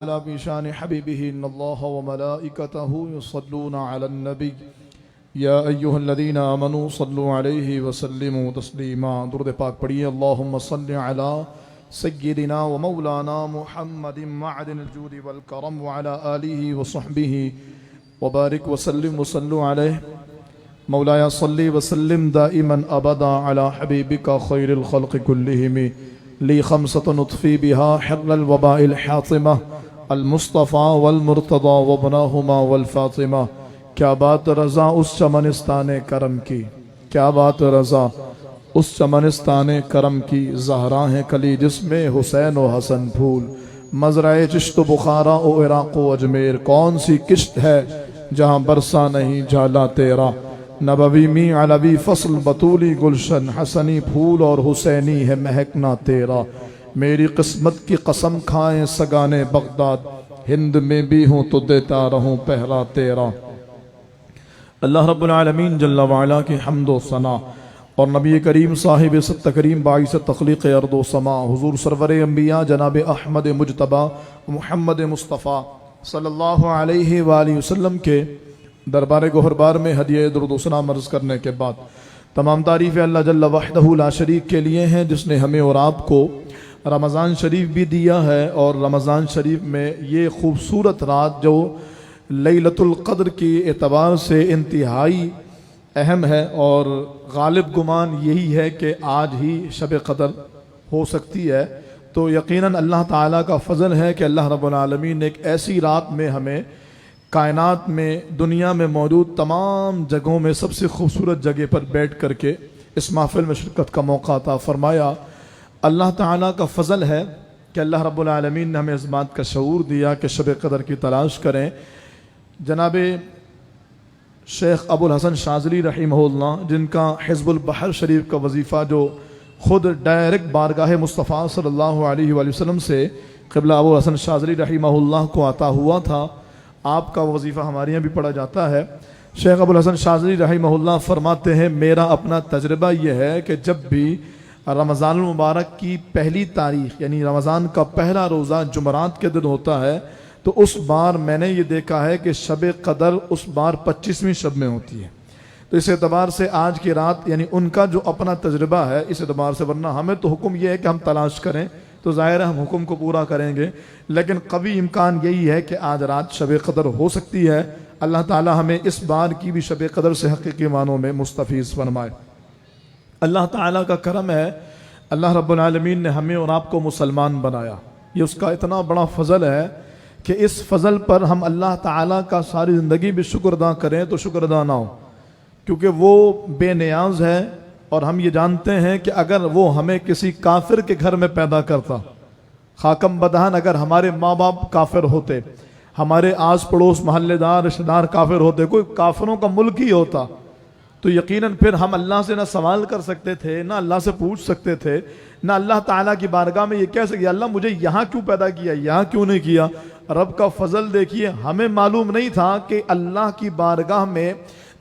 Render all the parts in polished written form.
على بشان حبيبه إن الله وملائكته يصلون على النبي يا أيها الذين آمنوا صلوا عليه وسلموا تسليما درود پاک پڑھیے اللهم صل على سيدنا ومولانا محمد معدن الجود والكرم وعلى آله وصحبه وبارك وسلم وصلوا عليه مولاي صل وسلم دائما أبدا على حبيبك خير الخلق كلهم لي خمسة نطفي بها حر الوباء الحاطمة المصطفى والمرتضى وابناهما والفاطمة کیا بات رضا اس چمنستان کرم کی، کیا بات رضا اس چمنستان کرم کی، زہرا ہے کلی جس میں حسین و حسن پھول، مزرعہ چشت و بخارا و عراق و اجمیر، کون سی کشت ہے جہاں برسا نہیں جھالا تیرا، نبوی می علوی فصل بطولی گلشن، حسنی پھول اور حسینی ہے مہکنا تیرا، میری قسمت کی قسم کھائیں سگانے بغداد، ہند میں بھی ہوں تو دیتا رہوں پہرا تیرا۔ اللہ رب العالمین جل وعلا کی حمد و ثنا اور نبی کریم صاحب ست کریم باعث تخلیق ارض و سما حضور سرور انبیاء جناب احمد مجتبی محمد مصطفیٰ صلی اللہ علیہ وآلہ وسلم کے دربار گوہربار میں ہدیہ درود و سلام عرض کرنے کے بعد تمام تعریفیں اللہ جل وحدہ لا شریک کے لیے ہیں، جس نے ہمیں اور آپ کو رمضان شریف بھی دیا ہے، اور رمضان شریف میں یہ خوبصورت رات جو لیلۃ القدر کی اعتبار سے انتہائی اہم ہے، اور غالب گمان یہی ہے کہ آج ہی شب قدر ہو سکتی ہے، تو یقیناً اللہ تعالیٰ کا فضل ہے کہ اللہ رب العالمین نے ایک ایسی رات میں ہمیں کائنات میں دنیا میں موجود تمام جگہوں میں سب سے خوبصورت جگہ پر بیٹھ کر کے اس محفل میں شرکت کا موقع عطا فرمایا۔ اللہ تعالیٰ کا فضل ہے کہ اللہ رب العالمین نے ہمیں اس بات کا شعور دیا کہ شب قدر کی تلاش کریں۔ جناب شیخ ابو الحسن شاذلی رحمہ اللہ، جن کا حزب البحر شریف کا وظیفہ جو خود ڈائریکٹ بارگاہ مصطفیٰ صلی اللہ علیہ وآلہ وسلم سے قبلہ ابو الحسن شاذلی رحمہ اللہ کو عطا ہوا تھا، آپ کا وظیفہ ہمارے یہاں بھی پڑھا جاتا ہے۔ شیخ ابو الحسن شاذلی رحمہ اللہ فرماتے ہیں، میرا اپنا تجربہ یہ ہے کہ جب بھی رمضان المبارک کی پہلی تاریخ یعنی رمضان کا پہلا روزہ جمعرات کے دن ہوتا ہے، تو اس بار میں نے یہ دیکھا ہے کہ شب قدر اس بار 25ویں شب میں ہوتی ہے۔ تو اس اعتبار سے آج کی رات یعنی ان کا جو اپنا تجربہ ہے، اس اعتبار سے، ورنہ ہمیں تو حکم یہ ہے کہ ہم تلاش کریں، تو ظاہر ہے ہم حکم کو پورا کریں گے، لیکن قوی امکان یہی ہے کہ آج رات شب قدر ہو سکتی ہے۔ اللہ تعالی ہمیں اس بار کی بھی شب قدر سے حقیقی معنوں میں مستفیض فرمائے۔ اللہ تعالیٰ کا کرم ہے، اللہ رب العالمین نے ہمیں اور آپ کو مسلمان بنایا، یہ اس کا اتنا بڑا فضل ہے کہ اس فضل پر ہم اللہ تعالیٰ کا ساری زندگی بھی شکر ادا کریں تو شکر ادا نہ ہو، کیونکہ وہ بے نیاز ہے، اور ہم یہ جانتے ہیں کہ اگر وہ ہمیں کسی کافر کے گھر میں پیدا کرتا، خاکم بدہن اگر ہمارے ماں باپ کافر ہوتے، ہمارے آس پڑوس محلے دار رشتہ دار کافر ہوتے، کوئی کافروں کا ملک ہی ہوتا، تو یقیناً پھر ہم اللہ سے نہ سوال کر سکتے تھے، نہ اللہ سے پوچھ سکتے تھے، نہ اللہ تعالیٰ کی بارگاہ میں یہ کہہ سکتے اللہ مجھے یہاں کیوں پیدا کیا، یہاں کیوں نہیں کیا۔ رب کا فضل دیکھیے، ہمیں معلوم نہیں تھا کہ اللہ کی بارگاہ میں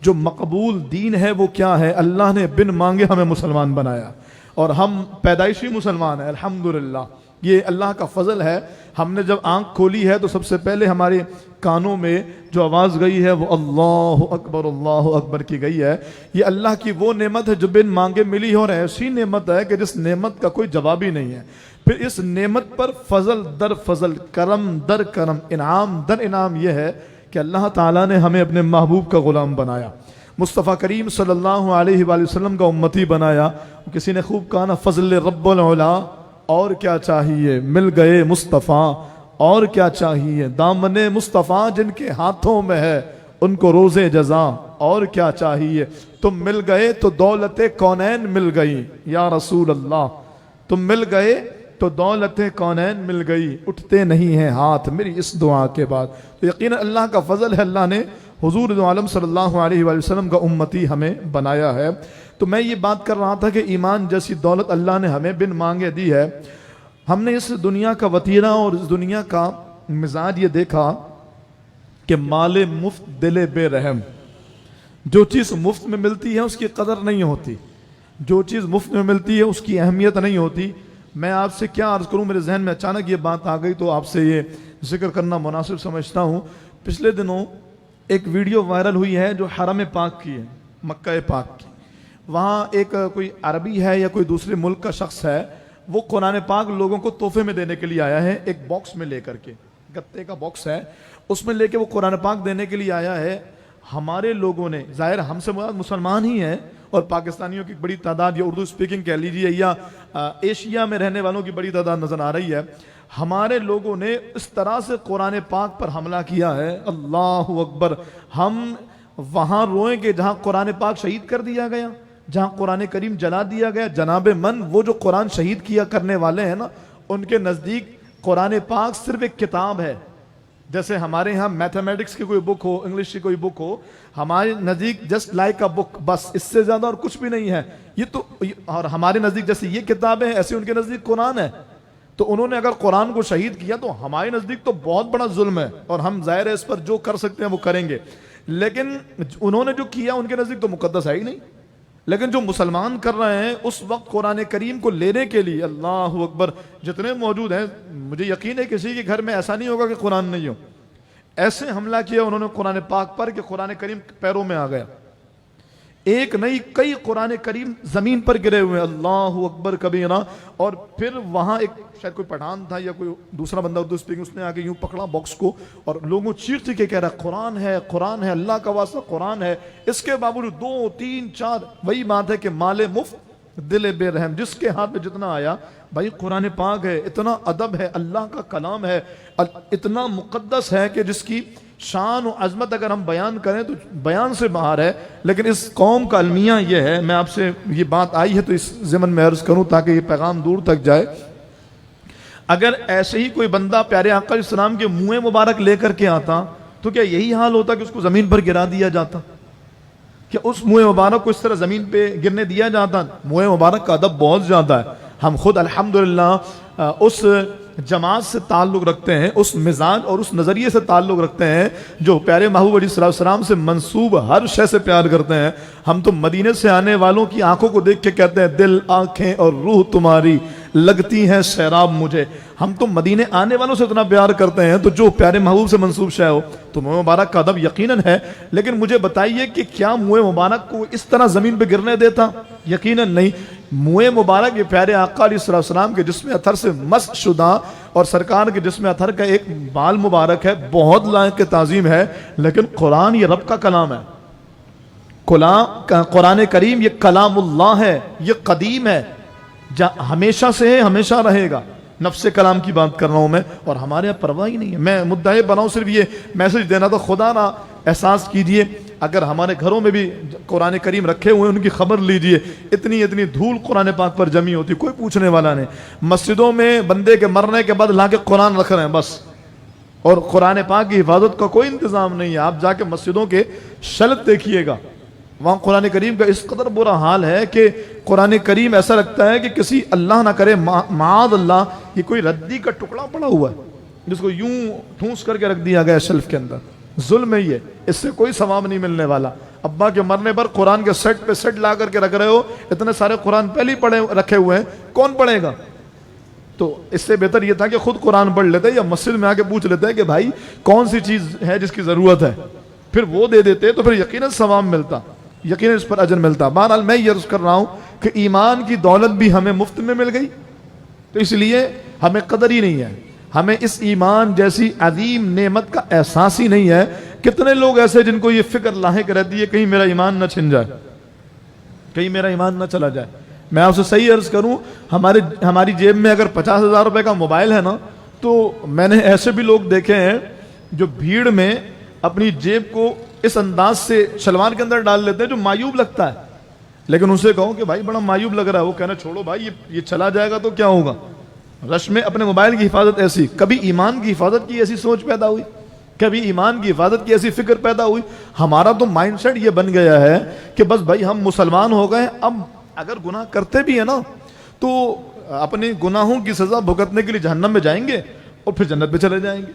جو مقبول دین ہے وہ کیا ہے، اللہ نے بن مانگے ہمیں مسلمان بنایا، اور ہم پیدائشی مسلمان ہیں الحمدللہ، یہ اللہ کا فضل ہے۔ ہم نے جب آنکھ کھولی ہے تو سب سے پہلے ہمارے کانوں میں جو آواز گئی ہے وہ اللہ اکبر کی گئی ہے۔ یہ اللہ کی وہ نعمت ہے جو بن مانگے ملی ہے، اور ایسی نعمت ہے کہ جس نعمت کا کوئی جواب ہی نہیں ہے۔ پھر اس نعمت پر فضل در فضل، کرم در کرم، انعام در انعام یہ ہے کہ اللہ تعالیٰ نے ہمیں اپنے محبوب کا غلام بنایا، مصطفیٰ کریم صلی اللہ علیہ وآلہ وسلم کا امتی بنایا۔ کسی نے خوب کہا نا، فضل رب العلا، اور کیا چاہیے، مل گئے مصطفیٰ، اور کیا چاہیے، دامن مصطفیٰ جن کے ہاتھوں میں ہے ان کو روز جزا، اور کیا چاہیے، تم مل گئے تو دولت کونین مل گئی یا رسول اللہ، تم مل گئے تو دولت کونین مل گئی، اٹھتے نہیں ہیں ہاتھ میری اس دعا کے بعد۔ تو یقیناً اللہ کا فضل ہے، اللہ نے حضور دو عالم صلی اللہ علیہ وآلہ وسلم کا امتی ہمیں بنایا ہے۔ تو میں یہ بات کر رہا تھا کہ ایمان جیسی دولت اللہ نے ہمیں بن مانگے دی ہے۔ ہم نے اس دنیا کا وتیرہ اور اس دنیا کا مزاج یہ دیکھا کہ مال مفت دل بے رحم، جو چیز مفت میں ملتی ہے اس کی قدر نہیں ہوتی، جو چیز مفت میں ملتی ہے اس کی اہمیت نہیں ہوتی۔ میں آپ سے کیا عرض کروں، میرے ذہن میں اچانک یہ بات آ گئی تو آپ سے یہ ذکر کرنا مناسب سمجھتا ہوں۔ پچھلے دنوں ایک ویڈیو وائرل ہوئی ہے جو حرم پاک کی ہے، مکہ پاک کی۔ وہاں ایک کوئی عربی ہے یا کوئی دوسرے ملک کا شخص ہے، وہ قرآن پاک لوگوں کو تحفے میں دینے کے لیے آیا ہے، ایک باکس میں لے کر کے، گتے کا باکس ہے، اس میں لے کے وہ قرآن پاک دینے کے لیے آیا ہے۔ ہمارے لوگوں نے، ظاہر ہم سے مراد مسلمان ہی ہیں اور پاکستانیوں کی بڑی تعداد، یا اردو اسپیکنگ کہہ لیجیے، یا ایشیا میں رہنے والوں کی بڑی تعداد نظر آ رہی ہے، ہمارے لوگوں نے اس طرح سے قرآن پاک پر حملہ کیا ہے، اللہ اکبر۔ ہم وہاں روئیں گے جہاں قرآن پاک شہید کر دیا گیا، جہاں قرآن کریم جلا دیا گیا۔ جناب من، وہ جو قرآن شہید کیا کرنے والے ہیں نا، ان کے نزدیک قرآن پاک صرف ایک کتاب ہے۔ جیسے ہمارے ہاں میتھمیٹکس کی کوئی بک ہو، انگلش کی کوئی بک ہو، ہمارے نزدیک جسٹ لائک اے بک، بس اس سے زیادہ اور کچھ بھی نہیں ہے یہ تو۔ اور ہمارے نزدیک جیسے یہ کتاب ہے، ایسے ان کے نزدیک قرآن ہے۔ تو انہوں نے اگر قرآن کو شہید کیا تو ہمارے نزدیک تو بہت بڑا ظلم ہے، اور ہم ظاہر ہے اس پر جو کر سکتے ہیں وہ کریں گے، لیکن انہوں نے جو کیا ان کے نزدیک تو مقدس ہے ہی نہیں۔ لیکن جو مسلمان کر رہے ہیں اس وقت قرآن کریم کو لینے کے لیے، اللہ اکبر، جتنے موجود ہیں، مجھے یقین ہے کسی کے گھر میں ایسا نہیں ہوگا کہ قرآن نہیں ہو۔ ایسے حملہ کیا انہوں نے قرآن پاک پر کہ قرآن کریم پیروں میں آ گیا۔ ایک نہیں کئی قرآن کریم زمین پر گرے ہوئے، اللہ اکبر کبیرہ۔ اور پھر وہاں ایک شاید کوئی پٹھان تھا یا کوئی دوسرا بندہ اردو اسپیکنگ، اس نے آگے یوں پکڑا باکس کو اور لوگوں چیخ کے کہہ رہا قرآن ہے، قرآن ہے، اللہ کا واسطہ قرآن ہے۔ اس کے باوجود 2 3 4 وہی بات ہے کہ مال مفت دل بے رحم، جس کے ہاتھ میں جتنا آیا، بھائی قرآن پاک ہے، اتنا ادب ہے، اللہ کا کلام ہے، اتنا مقدس ہے کہ جس کی شان و عظمت اگر ہم بیان کریں تو بیان سے باہر ہے۔ لیکن اس قوم کا المیہ یہ ہے، میں آپ سے یہ بات آئی ہے تو اس ضمن میں عرض کروں تاکہ یہ پیغام دور تک جائے، اگر ایسے ہی کوئی بندہ پیارے آقا علیہ السلام کے منہ مبارک لے کر کے آتا تو کیا یہی حال ہوتا کہ اس کو زمین پر گرا دیا جاتا؟ کیا اس منہ مبارک کو اس طرح زمین پہ گرنے دیا جاتا؟ منہ مبارک کا ادب بہت زیادہ ہے۔ ہم خود الحمدللہ اس جماعت سے تعلق رکھتے ہیں، اس مزاج اور اس نظریے سے تعلق رکھتے ہیں جو پیارے محبوب علیہ السلام سے منسوب ہر شے سے پیار کرتے ہیں۔ ہم تو مدینے سے آنے والوں کی آنکھوں کو دیکھ کے کہتے ہیں دل، آنکھیں اور روح تمہاری لگتی ہیں سیراب مجھے۔ ہم تو مدینے آنے والوں سے اتنا پیار کرتے ہیں، تو جو پیارے محبوب سے منسوب شے ہو تو منہ مبارک کا ادب یقیناً ہے۔ لیکن مجھے بتائیے کہ کیا منہ مبارک کو اس طرح زمین پہ گرنے دیتا؟ یقیناً نہیں۔ منہ مبارک یہ پیارے آقا علیہ السلام کے جسم اطہر سے مسح شدہ اور سرکار کے جسم اطہر کا ایک بال مبارک ہے، بہت لائق تعظیم ہے۔ لیکن قرآن یہ رب کا کلام ہے، قرآن کریم یہ کلام اللہ ہے، یہ قدیم ہے، ہمیشہ سے ہے، ہمیشہ رہے گا۔ نفس کلام کی بات کر رہا ہوں میں، اور ہمارے یہاں پرواہ ہی نہیں ہے۔ میں مدعے بناؤں صرف یہ میسج دینا تھا، خدا نہ احساس کیجئے اگر ہمارے گھروں میں بھی قرآن کریم رکھے ہوئے ان کی خبر لیجئے، اتنی دھول قرآن پاک پر جمی ہوتی، کوئی پوچھنے والا نہیں۔ مسجدوں میں بندے کے مرنے کے بعد لا کے قرآن رکھ رہے ہیں بس، اور قرآن پاک کی حفاظت کا کوئی انتظام نہیں ہے۔ آپ جا کے مسجدوں کے شلت دیکھیے گا، وہاں قرآن کریم کا اس قدر برا حال ہے کہ قرآن کریم ایسا لگتا ہے کہ کسی اللہ نہ کرے معاذ اللہ یہ کوئی ردی کا ٹکڑا پڑا ہوا ہے جس کو یوں ٹھونس کر کے رکھ دیا گیا شیلف کے اندر۔ ظلم ہے یہ، اس سے کوئی ثواب نہیں ملنے والا۔ ابا کے مرنے پر قرآن کے سیٹ پہ سیٹ لا کر کے رکھ رہے ہو، اتنے سارے قرآن پہلے ہی رکھے ہوئے ہیں، کون پڑھے گا؟ تو اس سے بہتر یہ تھا کہ خود قرآن پڑھ لیتے یا مسجد میں آ کے پوچھ لیتے کہ بھائی کون سی چیز ہے جس کی ضرورت ہے، پھر وہ دے دیتے تو پھر یقیناً ثواب ملتا، یقیناً اس پر اجر ملتا۔ بہرحال میں یہ عرض کر رہا ہوں کہ ایمان کی دولت بھی ہمیں مفت میں مل گئی، تو اس لیے ہمیں قدر ہی نہیں ہے، ہمیں اس ایمان جیسی عظیم نعمت کا احساس ہی نہیں ہے۔ کتنے لوگ ایسے جن کو یہ فکر لاحق رہتی ہے کہیں میرا ایمان نہ چھن جائے، کہیں میرا ایمان نہ چلا جائے۔ میں آپ سے صحیح عرض کروں، ہماری جیب میں اگر 50,000 روپے کا موبائل ہے نا، تو میں نے ایسے بھی لوگ دیکھے ہیں جو بھیڑ میں اپنی جیب کو اس انداز سے شلوار کے اندر ڈال لیتے ہیں جو معیوب لگتا ہے، لیکن اسے کہو کہ بھائی بڑا معیوب لگ رہا ہے، وہ کہنا چھوڑو بھائی یہ چلا جائے گا تو کیا ہوگا۔ رش میں اپنے موبائل کی حفاظت ایسی، کبھی ایمان کی حفاظت کی ایسی سوچ پیدا ہوئی، کبھی ایمان کی حفاظت کی ایسی فکر پیدا ہوئی۔ ہمارا تو مائنڈ سیٹ یہ بن گیا ہے کہ بس بھائی ہم مسلمان ہو گئے، اب اگر گناہ کرتے بھی ہیں نا تو اپنے گناہوں کی سزا بھگتنے کے لیے جہنم میں جائیں گے اور پھر جنت میں چلے جائیں گے۔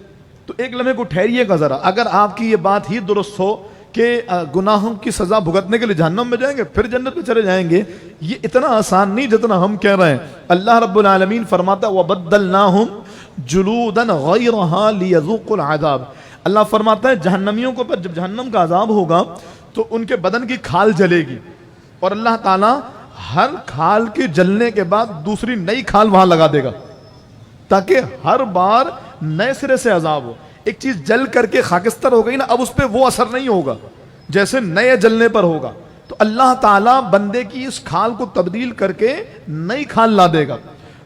تو ایک لمحے کو ٹھہریے گا ذرا، اگر آپ کی یہ بات ہی درست ہو کہ گناہوں کی سزا بھگتنے کے لیے جہنم میں جائیں گے پھر جنت میں چلے جائیں گے، یہ اتنا آسان نہیں جتنا ہم کہہ رہے ہیں۔ اللہ رب العالمین فرماتا وَبَدَّلْنَاهُمْ جلودن غیرہا لیذوقوا العذاب. اللہ فرماتا ہے جہنمیوں کو پر جب جہنم کا عذاب ہوگا تو ان کے بدن کی کھال جلے گی، اور اللہ تعالیٰ ہر کھال کے جلنے کے بعد دوسری نئی کھال وہاں لگا دے گا تاکہ ہر بار نئے سرے سے عذاب ہو. ایک چیز جل کر کے خاکستر ہو گئی نا، اب اس پہ وہ اثر نہیں ہوگا جیسے نئے جلنے پر ہوگا. تو اللہ تعالیٰ بندے کی اس کھال کو تبدیل کر کے نئی کھال لا دے گا.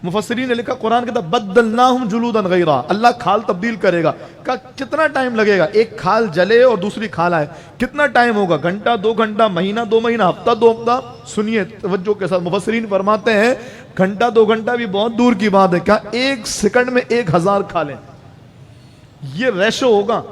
مفسرین نے لکھا قرآن کہتا بدلناہم جلودا غیرہا، اللہ کھال تبدیل کرے گا. کتنا ٹائم لگے گا؟ ایک کھال جلے اور دوسری کھال آئے، کتنا ٹائم ہوگا؟ گھنٹہ، 2 گھنٹہ، مہینہ، 2 مہینہ، ہفتہ، 2 ہفتہ؟ سنیے توجہ کے ساتھ، مفسرین فرماتے ہیں گھنٹہ 2 گھنٹہ بھی بہت دور کی بات ہے، کیا 1 سیکنڈ میں 1000 کھالیں؟ یہ ریشو ہوگا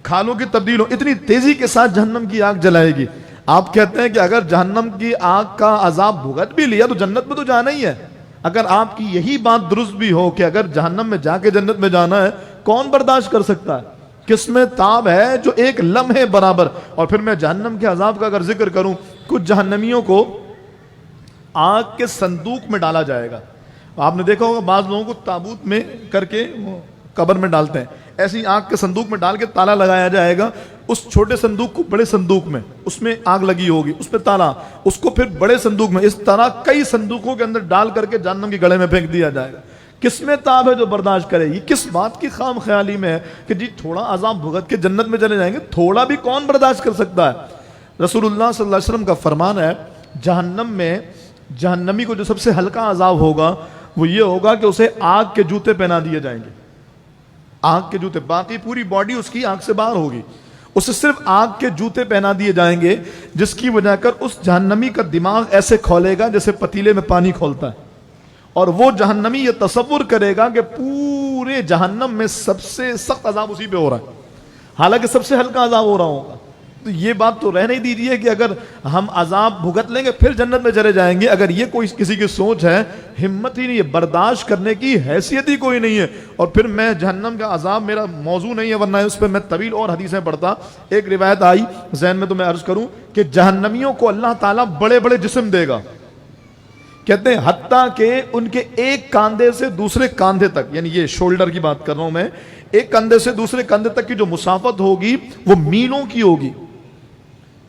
کھالوں کی تبدیل ہو، اتنی تیزی کے ساتھ جہنم کی آگ جلائے گی. آپ کہتے ہیں کہ اگر جہنم کی آگ کا عذاب بھگت بھی لیا تو جنت میں تو جانا ہی ہے. اگر آپ کی یہی بات درست بھی ہو کہ اگر جہنم میں جا کے جنت میں جانا ہے، کون برداشت کر سکتا ہے؟ کس میں تاب ہے جو ایک لمحے برابر. اور پھر میں جہنم کے عذاب کا اگر ذکر کروں، کچھ جہنمیوں کو آگ کے صندوق میں ڈالا جائے گا. آپ نے دیکھا ہوگا بعض لوگوں کو تابوت میں کر کے قبر میں ڈالتے ہیں، ایسی آگ کے صندوق میں ڈال کے تالا لگایا جائے گا. اس چھوٹے صندوق کو بڑے صندوق میں، اس میں آگ لگی ہوگی، اس پہ تالا، اس کو پھر بڑے صندوق میں، اس طرح کئی صندوقوں کے اندر ڈال کر کے جہنم کے گڑے میں پھینک دیا جائے گا. کس میں تاب ہے جو برداشت کرے؟ یہ کس بات کی خام خیالی میں ہے کہ جی تھوڑا عذاب بھگت کے جنت میں چلے جائیں گے؟ تھوڑا بھی کون برداشت کر سکتا ہے؟ رسول اللہ صلی اللہ علیہ وسلم کا فرمان ہے جہنم میں جہنمی کو جو سب سے ہلکا عذاب ہوگا وہ یہ ہوگا کہ اسے آگ کے جوتے پہنا دیے جائیں گے. آگ کے جوتے، باقی پوری باڈی اس کی آگ سے باہر ہوگی، اسے صرف آگ کے جوتے پہنا دیے جائیں گے، جس کی وجہ کر اس جہنمی کا دماغ ایسے کھولے گا جیسے پتیلے میں پانی کھولتا ہے، اور وہ جہنمی یہ تصور کرے گا کہ پورے جہنم میں سب سے سخت عذاب اسی پہ ہو رہا ہے، حالانکہ سب سے ہلکا عذاب ہو رہا ہوگا. تو یہ بات تو رہنے دیجیے کہ اگر ہم عذاب بھگت لیں گے پھر جنت میں چلے جائیں گے. اگر یہ کوئی کسی کی سوچ ہے، ہمت ہی نہیں ہے، برداشت کرنے کی حیثیت ہی کوئی نہیں ہے. اور پھر میں جہنم کا عذاب میرا موضوع نہیں ہے، ورنہ اس پہ میں طویل اور حدیثیں پڑھتا. ایک روایت آئی ذہن میں تو میں عرض کروں کہ جہنمیوں کو اللہ تعالیٰ بڑے بڑے جسم دے گا، کہتے ہیں حتیٰ کہ ان کے ایک کاندھے سے دوسرے کاندھے تک، یعنی یہ شولڈر کی بات کر رہا ہوں میں، ایک کندھے سے دوسرے کندھے تک کی جو مسافت ہوگی وہ میلوں کی ہوگی،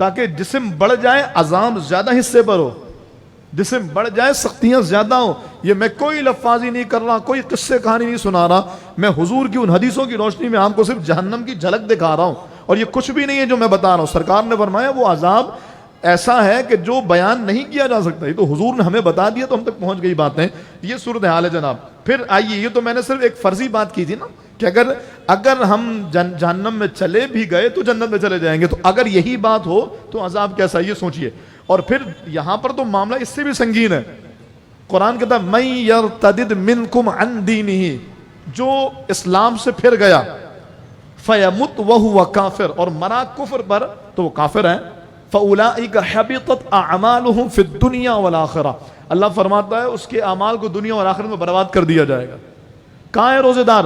تاکہ جسم بڑھ جائے عذاب زیادہ حصے پر ہو، جسم بڑھ جائے سختیاں زیادہ ہوں. یہ میں کوئی لفاظی نہیں کر رہا، کوئی قصے کہانی نہیں سنا رہا، میں حضور کی ان حدیثوں کی روشنی میں آپ کو صرف جہنم کی جھلک دکھا رہا ہوں. اور یہ کچھ بھی نہیں ہے جو میں بتا رہا ہوں، سرکار نے فرمایا وہ عذاب ایسا ہے کہ جو بیان نہیں کیا جا سکتا. یہ تو حضور نے ہمیں بتا دیا تو ہم تک پہنچ گئی باتیں. یہ صورتحال ہے جناب. پھر آئیے، یہ تو میں نے صرف ایک فرضی بات کی تھی نا کہ اگر ہم جہنم میں چلے بھی گئے تو جنت میں چلے جائیں گے. تو اگر یہی بات ہو تو عذاب کیسا، یہ سوچئے. اور پھر یہاں پر تو معاملہ اس سے بھی سنگین ہے. قرآن کہتا ہے من یرتدد منکم عن دینہ، جو اسلام سے پھر گیا، فیمت وہو کافر، اور مرا کفر پر تو وہ کافر ہے، فاولئک حبطت اعمالہم فی الدنیا والآخرہ، اللہ فرماتا ہے اس کے اعمال کو دنیا اور آخرت میں برباد کر دیا جائے گا. کہاں ہے روزے دار؟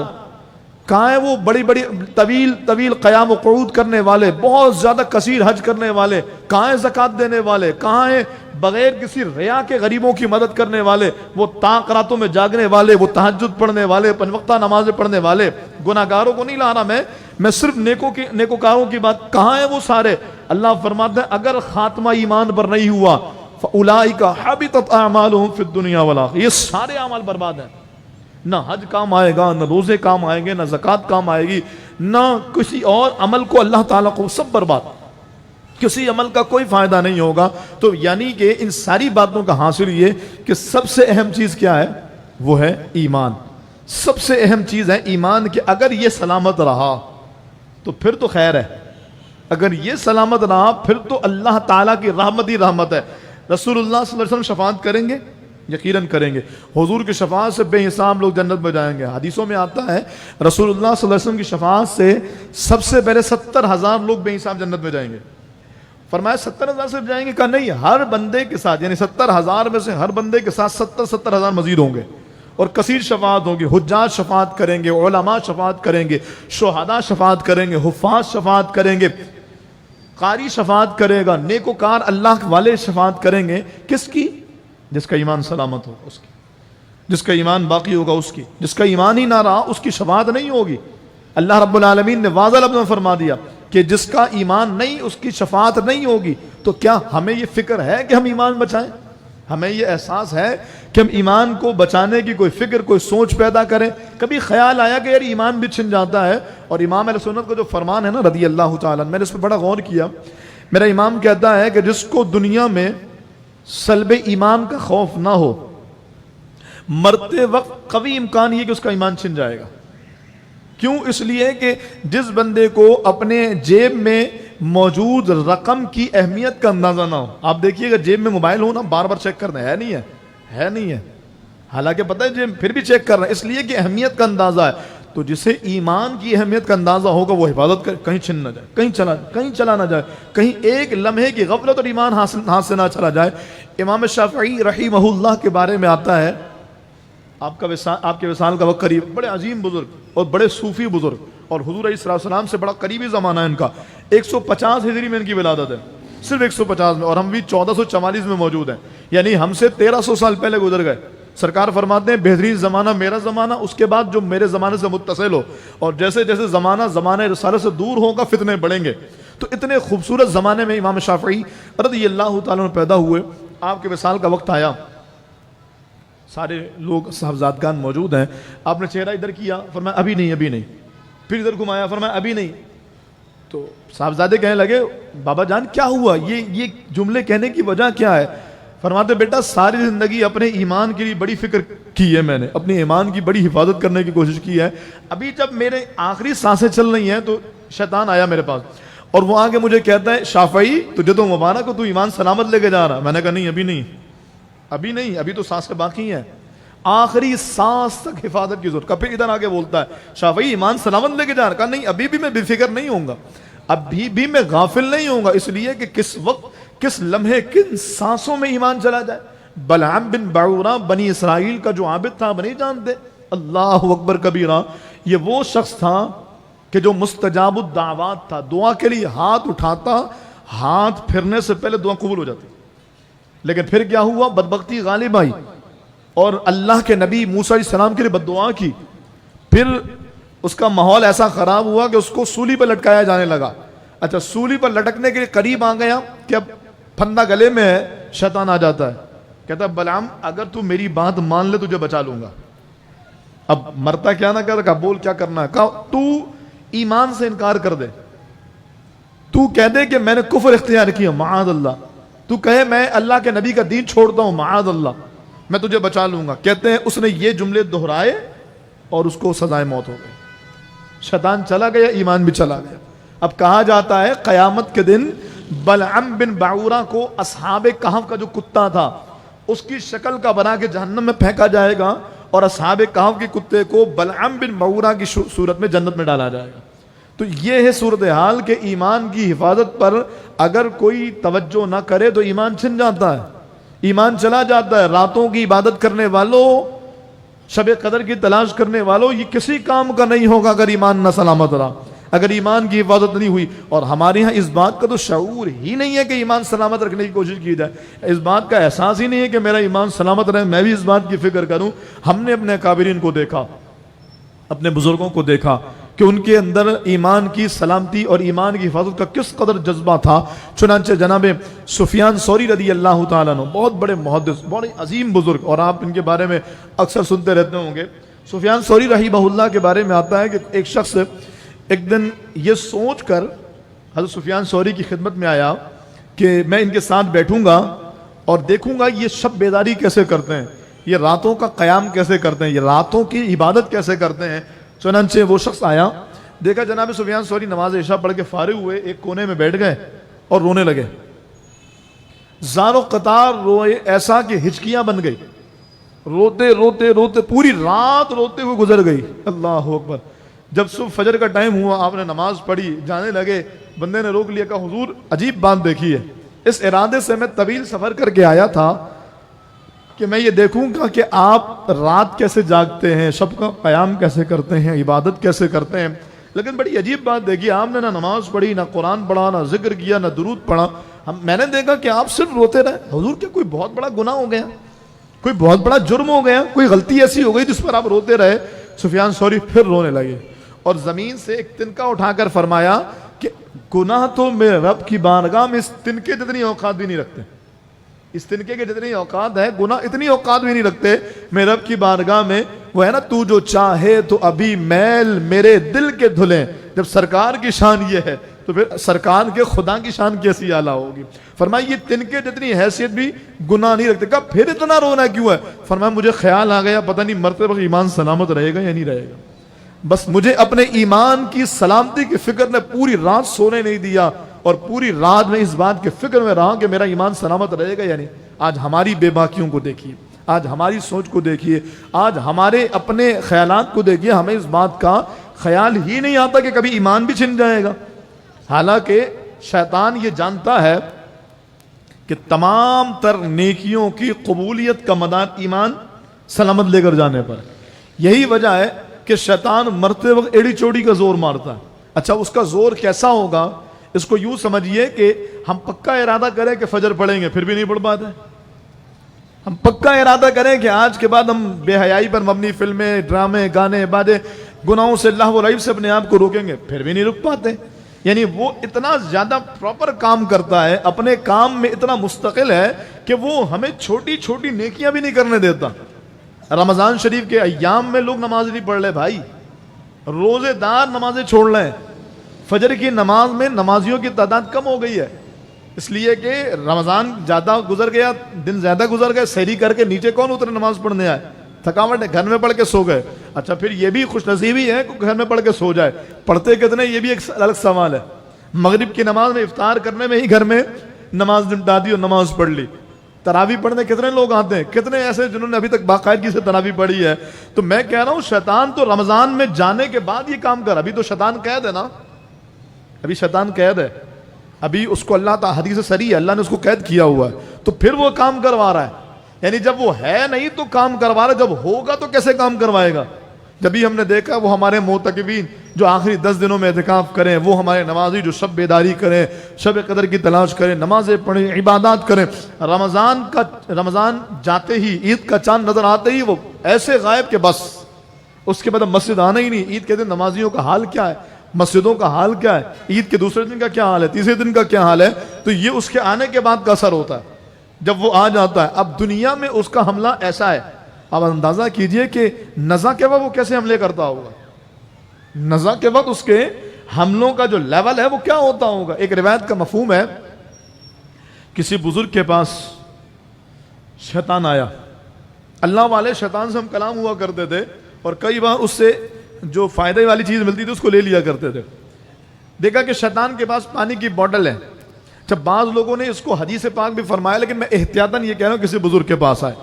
کہاں ہے وہ بڑی بڑی طویل قیام و قعود کرنے والے، بہت زیادہ کثیر حج کرنے والے؟ کہاں ہے زکوٰۃ دینے والے؟ کہاں ہے بغیر کسی ریا کے غریبوں کی مدد کرنے والے، وہ طاق راتوں میں جاگنے والے، وہ تہجد پڑھنے والے، 5 وقتہ نمازیں پڑھنے والے؟ گناہگاروں کو نہیں لا رہا میں صرف نیکوکاروں کی بات. کہاں ہے وہ سارے؟ اللہ فرماتا ہے اگر خاتمہ ایمان پر نہیں ہوا فاولئک حبطت اعمالہم فی الدنیا والآخرہ، یہ سارے اعمال برباد ہیں. نہ حج کام آئے گا، نہ روزے کام آئیں گے، نہ زکوٰۃ کام آئے گی، نہ کسی اور عمل کو اللہ تعالیٰ کو، سب برباد، کسی عمل کا کوئی فائدہ نہیں ہوگا. تو یعنی کہ ان ساری باتوں کا حاصل یہ کہ سب سے اہم چیز کیا ہے؟ وہ ہے ایمان. سب سے اہم چیز ہے ایمان، کہ اگر یہ سلامت رہا تو پھر تو خیر ہے، اگر یہ سلامت رہا پھر تو اللہ تعالیٰ کی رحمت ہی رحمت ہے. رسول اللہ صلی اللہ علیہ وسلم شفاعت کریں گے، یقیناً کریں گے. حضور کی شفاعت سے بے حساب لوگ جنت میں جائیں گے. حدیثوں میں آتا ہے رسول اللہ صلی اللہ علیہ وسلم کی شفاعت سے سب سے پہلے 70,000 لوگ بے حساب جنت میں جائیں گے. فرمایا 70,000 صرف جائیں گے؟ کہا نہیں، ہر بندے کے ساتھ، یعنی 70,000 میں سے ہر بندے کے ساتھ 70,000 مزید ہوں گے، اور کثیر شفاعت ہوگی. حجاج شفاعت کریں گے، علماء شفاعت کریں گے، شہداء شفاعت کریں گے، حفاظ شفاعت کریں گے، قاری شفاعت کرے گا، نیکوکار اللہ والے شفاعت کریں گے. کس کی؟ جس کا ایمان سلامت ہو اس کی. جس کا ایمان باقی ہوگا اس کی، جس کا ایمان ہی نہ رہا اس کی شفاعت نہیں ہوگی۔ اللہ رب العالمین نے واضح لفظ میں فرما دیا کہ جس کا ایمان نہیں اس کی شفاعت نہیں ہوگی۔ تو کیا ہمیں یہ فکر ہے کہ ہم ایمان بچائیں؟ ہمیں یہ احساس ہے کہ ہم ایمان کو بچانے کی کوئی فکر، کوئی سوچ پیدا کریں؟ کبھی خیال آیا کہ یار ایمان بھی چھن جاتا ہے؟ اور امام اہل سنت کا جو فرمان ہے نا رضی اللہ تعالیٰ، میں نے اس پہ بڑا غور کیا۔ میرا امام کہتا ہے کہ جس کو دنیا میں سلب ایمان کا خوف نہ ہو، مرتے وقت قوی امکان یہ کہ اس کا ایمان چھن جائے گا۔ کیوں؟ اس لیے کہ جس بندے کو اپنے جیب میں موجود رقم کی اہمیت کا اندازہ نہ ہو۔ آپ دیکھیے گا جیب میں موبائل ہو نا، بار بار چیک کرنا ہے نہیں ہے، ہے نہیں ہے، حالانکہ پتہ ہے جیب پھر بھی چیک کر رہا ہے، اس لیے کہ اہمیت کا اندازہ ہے۔ تو جسے ایمان کی اہمیت کا اندازہ ہوگا وہ حفاظت کر، کہیں چھن نہ جائے، کہیں چلا نہ جائے، کہیں ایک لمحے کی غفلت اور ایمان ہاتھ سے نہ چلا جائے۔ امام شافعی رحمہ اللہ کے بارے میں آتا ہے، آپ کے وصال کا وقت قریب، بڑے عظیم بزرگ اور بڑے صوفی بزرگ، اور حضور علیہ السلام سے بڑا قریبی زمانہ ہے ان کا۔ 150 ہجری میں ان کی ولادت ہے، صرف 150 میں، اور ہم بھی 1444 میں موجود ہیں، یعنی ہم سے 1300 سال پہلے گزر گئے۔ سرکار فرماتے ہیں بہترین زمانہ میرا زمانہ، اس کے بعد جو میرے زمانے سے متصل ہو، اور جیسے جیسے زمانہ رسالت سے دور ہوگا فتنے بڑھیں گے۔ تو اتنے خوبصورت زمانے میں امام شافعی رضی اللہ تعالیٰ عنہ پیدا ہوئے۔ آپ کے وصال کا وقت آیا، سارے لوگ صاحبزادگان موجود ہیں، آپ نے چہرہ ادھر کیا، فرمایا ابھی نہیں، ابھی نہیں، پھر ادھر گھمایا، فرمایا ابھی نہیں۔ تو صاحبزادے کہنے لگے بابا جان کیا ہوا، یہ جملے کہنے کی وجہ کیا ہے؟ فرماتے بیٹا ساری زندگی اپنے ایمان کے لیے بڑی فکر کی ہے، میں نے اپنے ایمان کی بڑی حفاظت کرنے کی کوشش کی ہے، ابھی جب میرے آخری سانسیں چل رہی ہیں تو شیطان آیا میرے پاس، اور وہ آگے مجھے کہتا ہے شافعی تجھے تو مبارک ہو، تو ایمان سلامت لے کے جا رہا۔ میں نے کہا نہیں، ابھی نہیں، ابھی نہیں، ابھی تو سانسیں باقی ہیں، آخری سانس تک حفاظت کی ضرورت۔ پھر ادھر آگے بولتا ہے شافعی ایمان سلامت لے کے جا رہا۔ کہا نہیں، ابھی بھی میں بے فکر نہیں ہوں گا، ابھی بھی میں غافل نہیں ہوں گا، اس لیے کہ کس وقت، کس لمحے، کن سانسوں میں ایمان چلا جائے۔ بلعام بن بعورہ بنی اسرائیل کا جو عابد تھا، آپ نہیں جانتے؟ اللہ اکبر کبیرہ، یہ وہ شخص تھا کہ جو مستجاب الدعوات تھا، دعا کے لیے ہاتھ اٹھاتا، ہاتھ پھرنے سے پہلے دعا قبول ہو جاتی۔ لیکن پھر کیا ہوا؟ بدبختی غالب آئی اور اللہ کے نبی موسیٰ علیہ السلام کے لیے بد دعا کی۔ پھر اس کا ماحول ایسا خراب ہوا کہ اس کو سولی پر لٹکایا جانے لگا۔ اچھا، سولی پر لٹکنے کے لیے قریب آ گیا کہ اب پھندا گلے میں ہے، شیطان آ جاتا ہے، کہتا ہے بلعام اگر تو میری بات مان لے تجھے بچا لوں گا۔ اب مرتا کیا نہ کر، کہا بول کیا کرنا ہے؟ کہا تو ایمان سے انکار کر دے، تو کہہ دے کہ میں نے کفر اختیار کیا، معاذ اللہ، تو کہے میں اللہ کے نبی کا دین چھوڑتا ہوں، معاذ اللہ، میں تجھے بچا لوں گا۔ کہتے ہیں اس نے یہ جملے دہرائے اور اس کو سزائے موت ہو گئی۔ شیطان چلا گیا، ایمان بھی چلا گیا۔ اب کہا جاتا ہے قیامت کے دن بلعام بن بعورہ کو اصحاب کہف کا جو کتا تھا اس کی شکل کا بنا کے جہنم میں پھینکا جائے گا، اور اصحاب کہف کے کتے کو بلعام بن بعورہ کی صورت میں جنت میں ڈالا جائے گا۔ تو یہ ہے صورتحال کہ ایمان کی حفاظت پر اگر کوئی توجہ نہ کرے تو ایمان چھن جاتا ہے، ایمان چلا جاتا ہے۔ راتوں کی عبادت کرنے والوں، شب قدر کی تلاش کرنے والوں، یہ کسی کام کا نہیں ہوگا اگر ایمان نہ سلامت رہا، اگر ایمان کی حفاظت نہیں ہوئی۔ اور ہمارے ہاں اس بات کا تو شعور ہی نہیں ہے کہ ایمان سلامت رکھنے کی کوشش کی جائے، اس بات کا احساس ہی نہیں ہے کہ میرا ایمان سلامت رہے، میں بھی اس بات کی فکر کروں۔ ہم نے اپنے اکابرین کو دیکھا، اپنے بزرگوں کو دیکھا کہ ان کے اندر ایمان کی سلامتی اور ایمان کی حفاظت کا کس قدر جذبہ تھا۔ چنانچہ جناب سفیان ثوری رضی اللہ تعالیٰ عنہ، بہت بڑے محدث، بڑے عظیم بزرگ، اور آپ ان کے بارے میں اکثر سنتے رہتے ہوں گے۔ سفیان ثوری رحمہ اللہ کے بارے میں آتا ہے کہ ایک شخص ایک دن یہ سوچ کر حضرت سفیان ثوری کی خدمت میں آیا کہ میں ان کے ساتھ بیٹھوں گا اور دیکھوں گا یہ شب بیداری کیسے کرتے ہیں، یہ راتوں کا قیام کیسے کرتے ہیں، یہ راتوں کی عبادت کیسے کرتے ہیں۔ چنانچہ وہ شخص آیا، دیکھا جناب سفیان ثوری نماز عشاء پڑھ کے فارغ ہوئے، ایک کونے میں بیٹھ گئے اور رونے لگے، زار و قطار روئے، ایسا کہ ہچکیاں بن گئی، روتے روتے روتے پوری رات روتے ہوئے گزر گئی۔ اللہ اکبر۔ جب صبح فجر کا ٹائم ہوا، آپ نے نماز پڑھی، جانے لگے، بندے نے روک لیا، کہا حضور عجیب بات دیکھی ہے، اس ارادے سے میں طویل سفر کر کے آیا تھا کہ میں یہ دیکھوں گا کہ آپ رات کیسے جاگتے ہیں، شب کا قیام کیسے کرتے ہیں، عبادت کیسے کرتے ہیں، لیکن بڑی عجیب بات دیکھی، آپ نے نہ نماز پڑھی، نہ قرآن پڑھا، نہ ذکر کیا، نہ درود پڑھا، میں نے دیکھا کہ آپ صرف روتے رہے۔ حضور کیا کوئی بہت بڑا گناہ ہو گیا؟ کوئی بہت بڑا جرم ہو گیا, کوئی غلطی ایسی ہو گئی جس پر آپ روتے رہے, سفیان ثوری پھر رونے لگے اور زمین سے ایک تنکا اٹھا کر فرمایا کہ گناہ تو میرے رب کی بارگاہ میں اس تنکے جتنی اوقات بھی نہیں رکھتے, اس تنکے کے جتنی اوقات ہے گناہ اتنی اوقات بھی نہیں رکھتے میرے رب کی بارگاہ میں. وہ ہے نا, تو جو چاہے تو ابھی میل میرے دل کے دھلیں. جب سرکار کی شان یہ ہے تو پھر سرکار کے خدا کی شان کیسی اعلیٰ ہوگی. فرمایا یہ تنکے جتنی حیثیت بھی گناہ نہیں رکھتے. کہا پھر اتنا رونا کیوں ہے؟ فرمایا مجھے خیال آ گیا پتہ نہیں مرتے وقت ایمان سلامت رہے گا یا نہیں رہے گا. بس مجھے اپنے ایمان کی سلامتی کی فکر نے پوری رات سونے نہیں دیا اور پوری رات میں اس بات کی فکر میں رہا کہ میرا ایمان سلامت رہے گا یا نہیں. آج ہماری بے باکیوں کو دیکھیے, آج ہماری سوچ کو دیکھیے, آج ہمارے اپنے خیالات کو دیکھیے. ہمیں اس بات کا خیال ہی نہیں آتا کہ کبھی ایمان بھی چھن جائے گا. حالانکہ شیطان یہ جانتا ہے کہ تمام تر نیکیوں کی قبولیت کا مدار ایمان سلامت لے کر جانے پر. یہی وجہ ہے کہ شیطان مرتے وقت ایڑی چوڑی کا زور مارتا ہے. اچھا اس کا زور کیسا ہوگا؟ اس کو یوں سمجھیے کہ ہم پکا ارادہ کریں کہ فجر پڑھیں گے پھر بھی نہیں پڑھ پاتے. ہم پکا ارادہ کریں کہ آج کے بعد ہم بے حیائی پر مبنی فلمیں, ڈرامے, گانے, باتیں, گناہوں سے اللہ و رعیب سے اپنے آپ کو روکیں گے پھر بھی نہیں رک پاتے. یعنی وہ اتنا زیادہ پراپر کام کرتا ہے, اپنے کام میں اتنا مستقل ہے کہ وہ ہمیں چھوٹی چھوٹی نیکیاں بھی نہیں کرنے دیتا. رمضان شریف کے ایام میں لوگ نماز نہیں پڑھ لے بھائی, روزے دار نمازیں چھوڑ لیں. فجر کی نماز میں نمازیوں کی تعداد کم ہو گئی ہے اس لیے کہ رمضان زیادہ گزر گیا, دن زیادہ گزر گئے, سحری کر کے نیچے کون اترے نماز پڑھنے آئے, تھکاوٹ ہے, گھر میں پڑھ کے سو گئے. اچھا پھر یہ بھی خوش نصیبی ہے کہ گھر میں پڑھ کے سو جائے, پڑھتے کتنے یہ بھی ایک الگ سوال ہے. مغرب کی نماز میں افطار کرنے میں ہی گھر میں نماز نمٹا دی اور نماز پڑھ لی. تراویح پڑھنے کتنے لوگ آتے ہیں, کتنے ایسے جنہوں نے ابھی تک باقاعدگی سے تراویح پڑھی ہے. تو میں کہہ رہا ہوں شیطان تو رمضان میں جانے کے بعد یہ کام کر, ابھی تو شیطان قید ہے نا, ابھی شیطان قید ہے, ابھی اس کو اللہ تعالیٰ حدیث صریح ہے, اللہ نے اس کو قید کیا ہوا ہے, تو پھر وہ کام کروا رہا ہے. یعنی جب وہ ہے نہیں تو کام کروا رہا ہے, جب ہوگا تو کیسے کام کروائے گا. جبھی ہم نے دیکھا وہ ہمارے معتکفین جو آخری 10 دنوں میں اعتکاف کریں, وہ ہمارے نمازی جو شب بیداری کریں, شب قدر کی تلاش کریں, نمازیں پڑھیں, عبادات کریں. رمضان جاتے ہی, عید کا چاند نظر آتے ہی وہ ایسے غائب کہ بس اس کے بعد مسجد آنا ہی نہیں. عید کے دن نمازیوں کا حال کیا ہے, مسجدوں کا حال کیا ہے, عید کے دوسرے دن کا کیا حال ہے, تیسرے دن کا کیا حال ہے. تو یہ اس کے آنے کے بعد کا اثر ہوتا ہے جب وہ آ جاتا ہے. اب دنیا میں اس کا حملہ ایسا ہے, اب اندازہ کیجئے کہ نزا کے وقت وہ کیسے حملے کرتا ہوگا, نزا کے وقت اس کے حملوں کا جو لیول ہے وہ کیا ہوتا ہوگا. ایک روایت کا مفہوم ہے, کسی بزرگ کے پاس شیطان آیا. اللہ والے شیطان سے ہم کلام ہوا کرتے تھے اور کئی بار اس سے جو فائدے والی چیز ملتی تھی اس کو لے لیا کرتے تھے. دیکھا کہ شیطان کے پاس پانی کی بوتل ہے. جب بعض لوگوں نے اس کو حدیث پاک بھی فرمایا, لیکن میں احتیاطاً یہ کہہ رہا ہوں کسی بزرگ کے پاس آئے